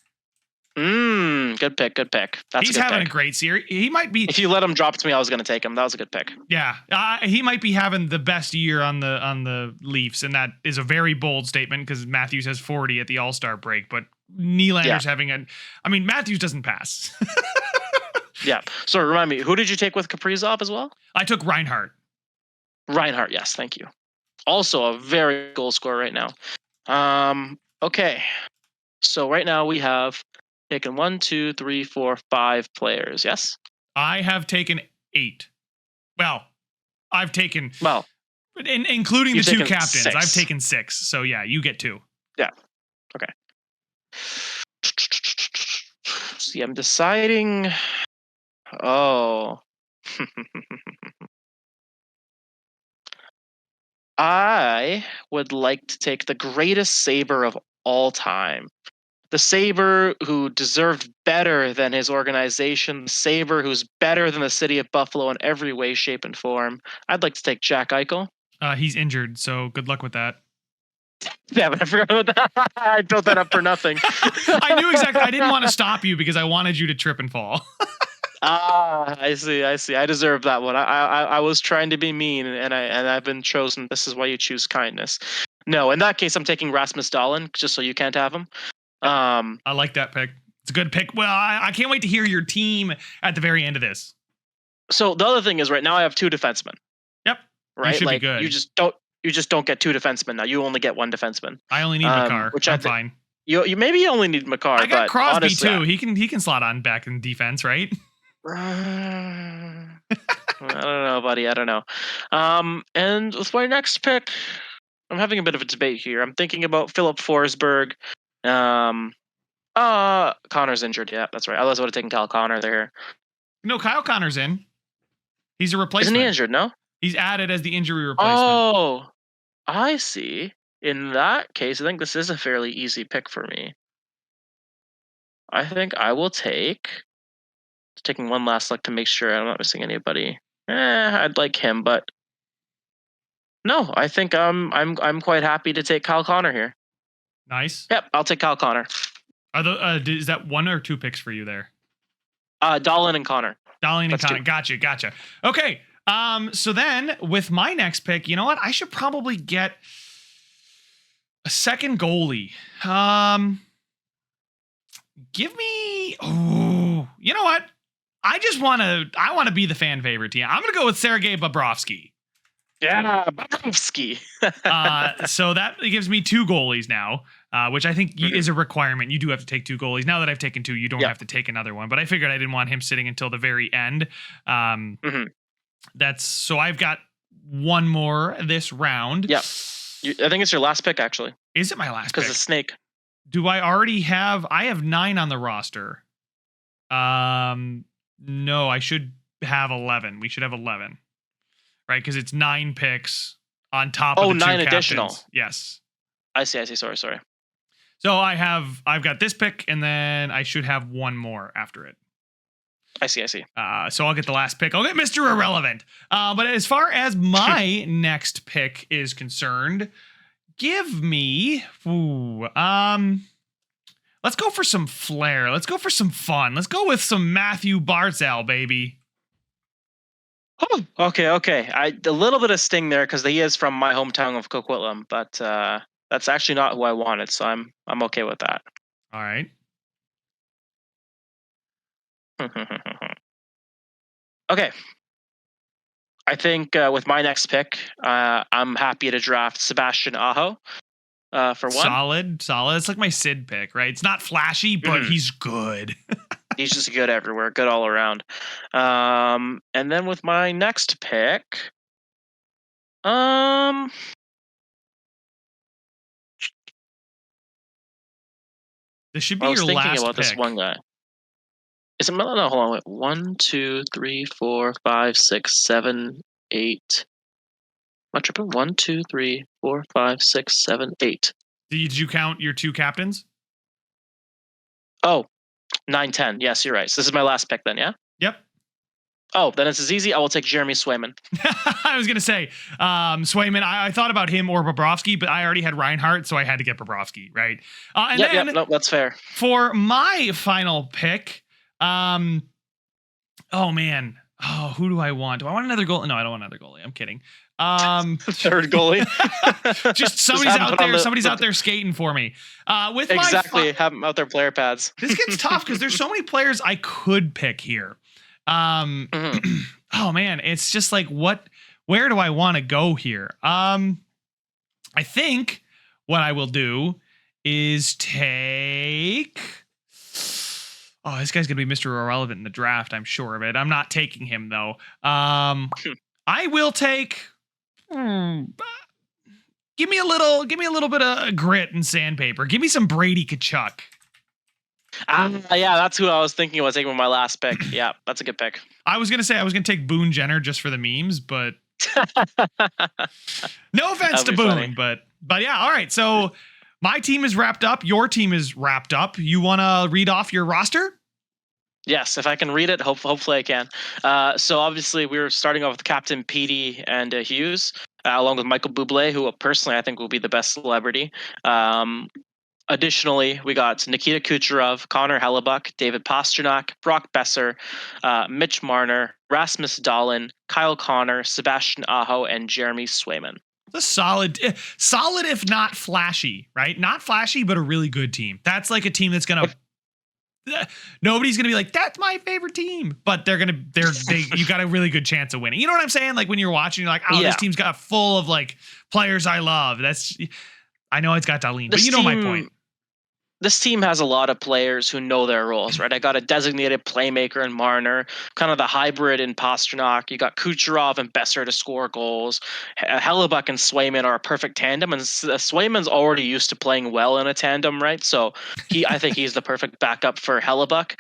Good pick. That's He's a good having pick. a great series. He might be. If you let him drop to me, I was going to take him. That was a good pick. Yeah, he might be having the best year on the Leafs, and that is a very bold statement because Matthews has 40 at the All-Star break, but Nylander's having Matthews doesn't pass. Yeah. So remind me, who did you take with Kaprizov as well? I took Reinhart. Reinhart, yes, thank you. Also a very goal scorer right now. Okay. So right now we have taken 1, 2, 3, 4, 5 players. Yes. I have taken 8. Well, I've taken including the 2 captains. 6. I've taken 6. So yeah, you get 2. Yeah. Okay. See, I'm deciding. Oh. I would like to take the greatest Sabre of all time. The Sabre who deserved better than his organization. The Sabre who's better than the city of Buffalo in every way, shape, and form. I'd like to take Jack Eichel. He's injured, so good luck with that. Yeah, but I forgot about that. I built that up for nothing. I knew exactly. I didn't want to stop you because I wanted you to trip and fall. I see. I deserve that one. I was trying to be mean, and I've been chosen. This is why you choose kindness. No, in that case, I'm taking Rasmus Dahlin, just so you can't have him. I like that pick. It's a good pick. Well, I can't wait to hear your team at the very end of this. So the other thing is, right now I have 2 defensemen. Yep. Right. You should be good. You just don't get 2 defensemen now. You only get 1 defenseman. I only need Makar, which I'm fine. You maybe only need Makar. I got but Crosby honestly, too. He can slot on back in defense, right? I don't know, buddy. I don't know. And with my next pick, I'm having a bit of a debate here. I'm thinking about Philip Forsberg. Connor's injured. Yeah, that's right. Otherwise, I would have taken Kyle Connor there. No, Kyle Connor's in. He's a replacement. Isn't he injured? No. He's added as the injury replacement. Oh, I see. In that case, I think this is a fairly easy pick for me. I think I will taking one last look to make sure I'm not missing anybody. I'd like him, but no, I think I'm quite happy to take Kyle Connor here. Nice. Yep, I'll take Kyle Connor. Is that 1 or 2 picks for you there? Dahlin and Connor. Dahlin and Connor. Gotcha. Okay. So then with my next pick, you know what? I should probably get a second goalie. Give me. Oh, you know what? I want to be the fan favorite team. I'm gonna go with Sergei Bobrovsky. Yeah, Bobrovsky. So that gives me 2 goalies now, which I think is a requirement. You do have to take 2 goalies. Now that I've taken 2, you don't have to take another one. But I figured I didn't want him sitting until the very end. So I've got 1 more this round. Yeah, I think it's your last pick, actually. Is it my last pick? Because it's Snake. Do I already have? I have 9 on the roster. No, I should have 11. We should have 11. Right, because it's 9 picks on top of the 2 9 captains. additional. Yes. I see. Sorry. So I've got this pick, and then I should have 1 more after it. I see. So I'll get the last pick. I'll get Mr. Irrelevant. But as far as my next pick is concerned, give me. Let's go for some flair. Let's go for some fun. Let's go with some Matthew Barzal, baby. Okay. A little bit of sting there because he is from my hometown of Coquitlam, but that's actually not who I wanted, so I'm okay with that. All right. Okay. I think with my next pick, I'm happy to draft Sebastian Aho for one. Solid. It's like my Sid pick, right? It's not flashy, but he's good. He's just good everywhere, good all around. And then with my next pick, This should be I was your thinking last about pick. this one guy. Is it? No, hold on. Wait. 1, 2, 3, 4, 5, 6, 7, 8. Am I tripping? 1, 2, 3, 4, 5, 6, 7, 8. Did you count your 2 captains? Oh, 9, 10. Yes, you're right. So this is my last pick then, yeah? Yep. Oh, then it's as easy. I will take Jeremy Swayman. I was going to say, Swayman, I thought about him or Bobrovsky, but I already had Reinhardt, so I had to get Bobrovsky, right? Yep, no, that's fair. For my final pick, oh, man. Oh, who do I want? Do I want another goalie? No, I don't want another goalie. I'm kidding. Third goalie. Just somebody's out there skating for me. With exactly, have them out there player pads. This gets tough because there's so many players I could pick here. Oh man, it's just like where do I want to go here? I think what I will do is take. Oh, this guy's gonna be Mr. Irrelevant in the draft. I'm sure of it. I'm not taking him though. I will take. Give me a little bit of grit and sandpaper. Give me some Brady Tkachuk. Yeah, that's who I was thinking was taking with my last pick. Yeah, that's a good pick. I was gonna take Boone Jenner just for the memes, but no offense to Boone, funny. but yeah, all right. So my team is wrapped up. Your team is wrapped up. You want to read off your roster? Yes, if I can read it, hopefully I can. So obviously we were starting off with Captain Petey and Hughes, along with Michael Bublé, who personally I think will be the best celebrity. Additionally, we got Nikita Kucherov, Connor Hellebuck, David Pastrnak, Brock Besser, Mitch Marner, Rasmus Dahlin, Kyle Connor, Sebastian Aho, and Jeremy Swayman. A solid if not flashy, right? Not flashy, but a really good team. That's like a team that's gonna. Nobody's gonna be like, that's my favorite team, but you got a really good chance of winning. You know what I'm saying? Like when you're watching, you're like, oh, This team's got full of like players I love. I know it's got Dahlin, but you know my point. This team has a lot of players who know their roles, right? I got a designated playmaker in Marner, kind of the hybrid in Pastrnak. You got Kucherov and Besser to score goals. Hellebuck and Swayman are a perfect tandem, and Swayman's already used to playing well in a tandem, right? So I think he's the perfect backup for Hellebuck.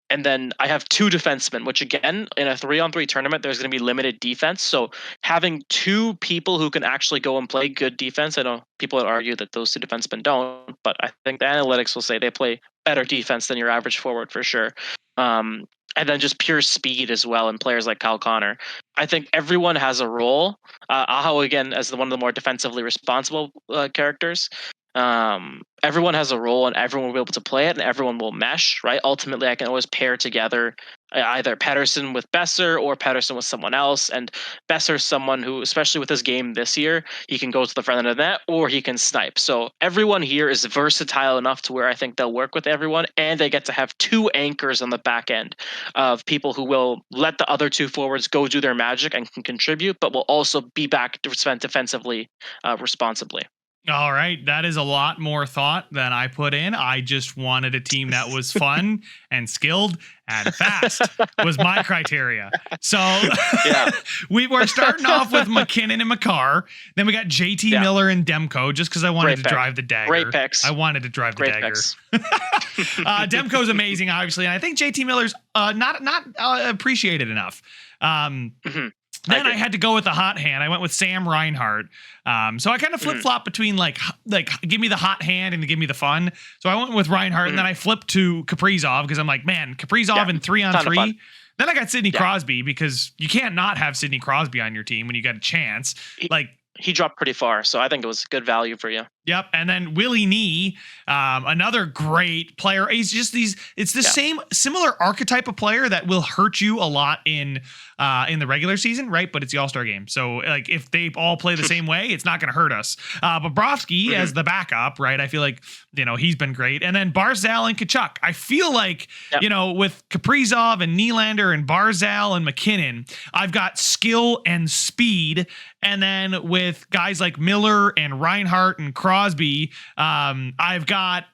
And then I have 2 defensemen, which again, in a 3-on-3 tournament, there's going to be limited defense. So having 2 people who can actually go and play good defense, I know people would argue that those 2 defensemen don't, but I think the analytics will say they play better defense than your average forward for sure. And then just pure speed as well, and players like Kyle Connor. I think everyone has a role. Aho, again, as one of the more defensively responsible characters. Everyone has a role and everyone will be able to play it and everyone will mesh, right? Ultimately, I can always pair together either Pettersson with Besser or Pettersson with someone else. And Besser's someone who, especially with his game this year, he can go to the front end of the net or he can snipe. So everyone here is versatile enough to where I think they'll work with everyone, and they get to have 2 anchors on the back end of people who will let the other 2 forwards go do their magic and can contribute, but will also be back defensively responsibly. All right. That is a lot more thought than I put in. I just wanted a team that was fun and skilled and fast was my criteria. So we were starting off with McKinnon and McCarr. Then we got JT Miller and Demko just because I wanted to drive the dagger. Great picks. I wanted to drive the dagger. Demko's amazing, obviously. And I think JT Miller's not appreciated enough. Then I had to go with the hot hand. I went with Sam Reinhart. So I kind of flip-flop between like give me the hot hand and give me the fun. So I went with Reinhart, and then I flipped to Kaprizov because I'm like, man, Kaprizov in 3-on-3. Then I got Sidney Crosby because you can't not have Sidney Crosby on your team when you got a chance. He dropped pretty far, so I think it was good value for you. Yep. And then Willie Nee, another great player. He's just it's the same similar archetype of player that will hurt you a lot in the regular season, right? But it's the All-Star game. So like if they all play the same way, it's not going to hurt us. Bobrovsky as the backup, right? I feel like, he's been great. And then Barzal and Kachuk. I feel like, with Kaprizov and Nylander and Barzal and McKinnon, I've got skill and speed. And then with guys like Miller and Reinhart and Crosby, I've got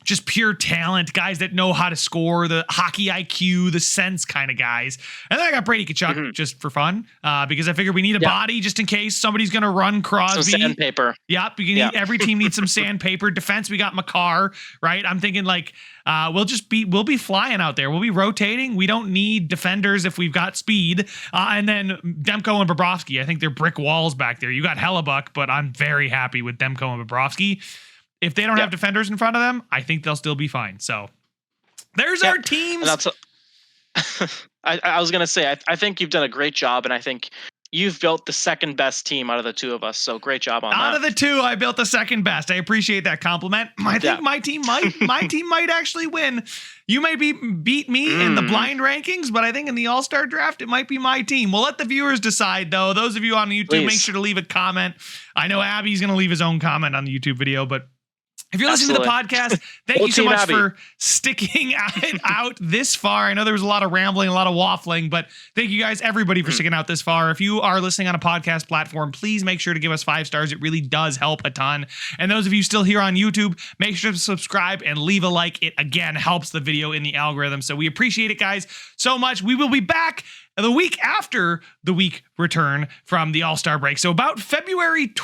just pure talent, guys that know how to score, the hockey IQ, the sense kind of guys. And then I got Brady Kachuk just for fun, because I figure we need a body just in case somebody's going to run Crosby. Some sandpaper. Yep. Every team needs some sandpaper. Defense, we got Makar, right? I'm thinking like, we'll be flying out there. We'll be rotating. We don't need defenders if we've got speed. And then Demko and Bobrovsky, I think they're brick walls back there. You got Hellebuck, but I'm very happy with Demko and Bobrovsky. If they don't have defenders in front of them, I think they'll still be fine. So there's our teams. I was going to say, I think you've done a great job, and I think you've built the second best team out of the two of us. So great job on that. Out of the two, I built the second best. I appreciate that compliment. I think my team might actually win. You may beat me in the blind rankings, but I think in the All-Star draft, it might be my team. We'll let the viewers decide, though. Those of you on YouTube, make sure to leave a comment. I know Abby's going to leave his own comment on the YouTube video, but if you're listening to the podcast, thank you so much for sticking out this far. I know there was a lot of rambling, a lot of waffling, but thank you guys, everybody, for sticking out this far. If you are listening on a podcast platform, please make sure to give us 5 stars. It really does help a ton. And those of you still here on YouTube, make sure to subscribe and leave a like. It, again, helps the video in the algorithm. So we appreciate it, guys, so much. We will be back the week after the week return from the All-Star break. So about February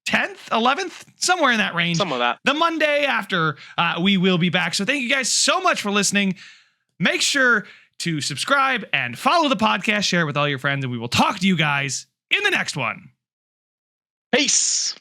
10th, 11th, somewhere in that range. Some of that. The Monday after, we will be back. So thank you guys so much for listening. Make sure to subscribe and follow the podcast, share it with all your friends, and we will talk to you guys in the next one. Peace.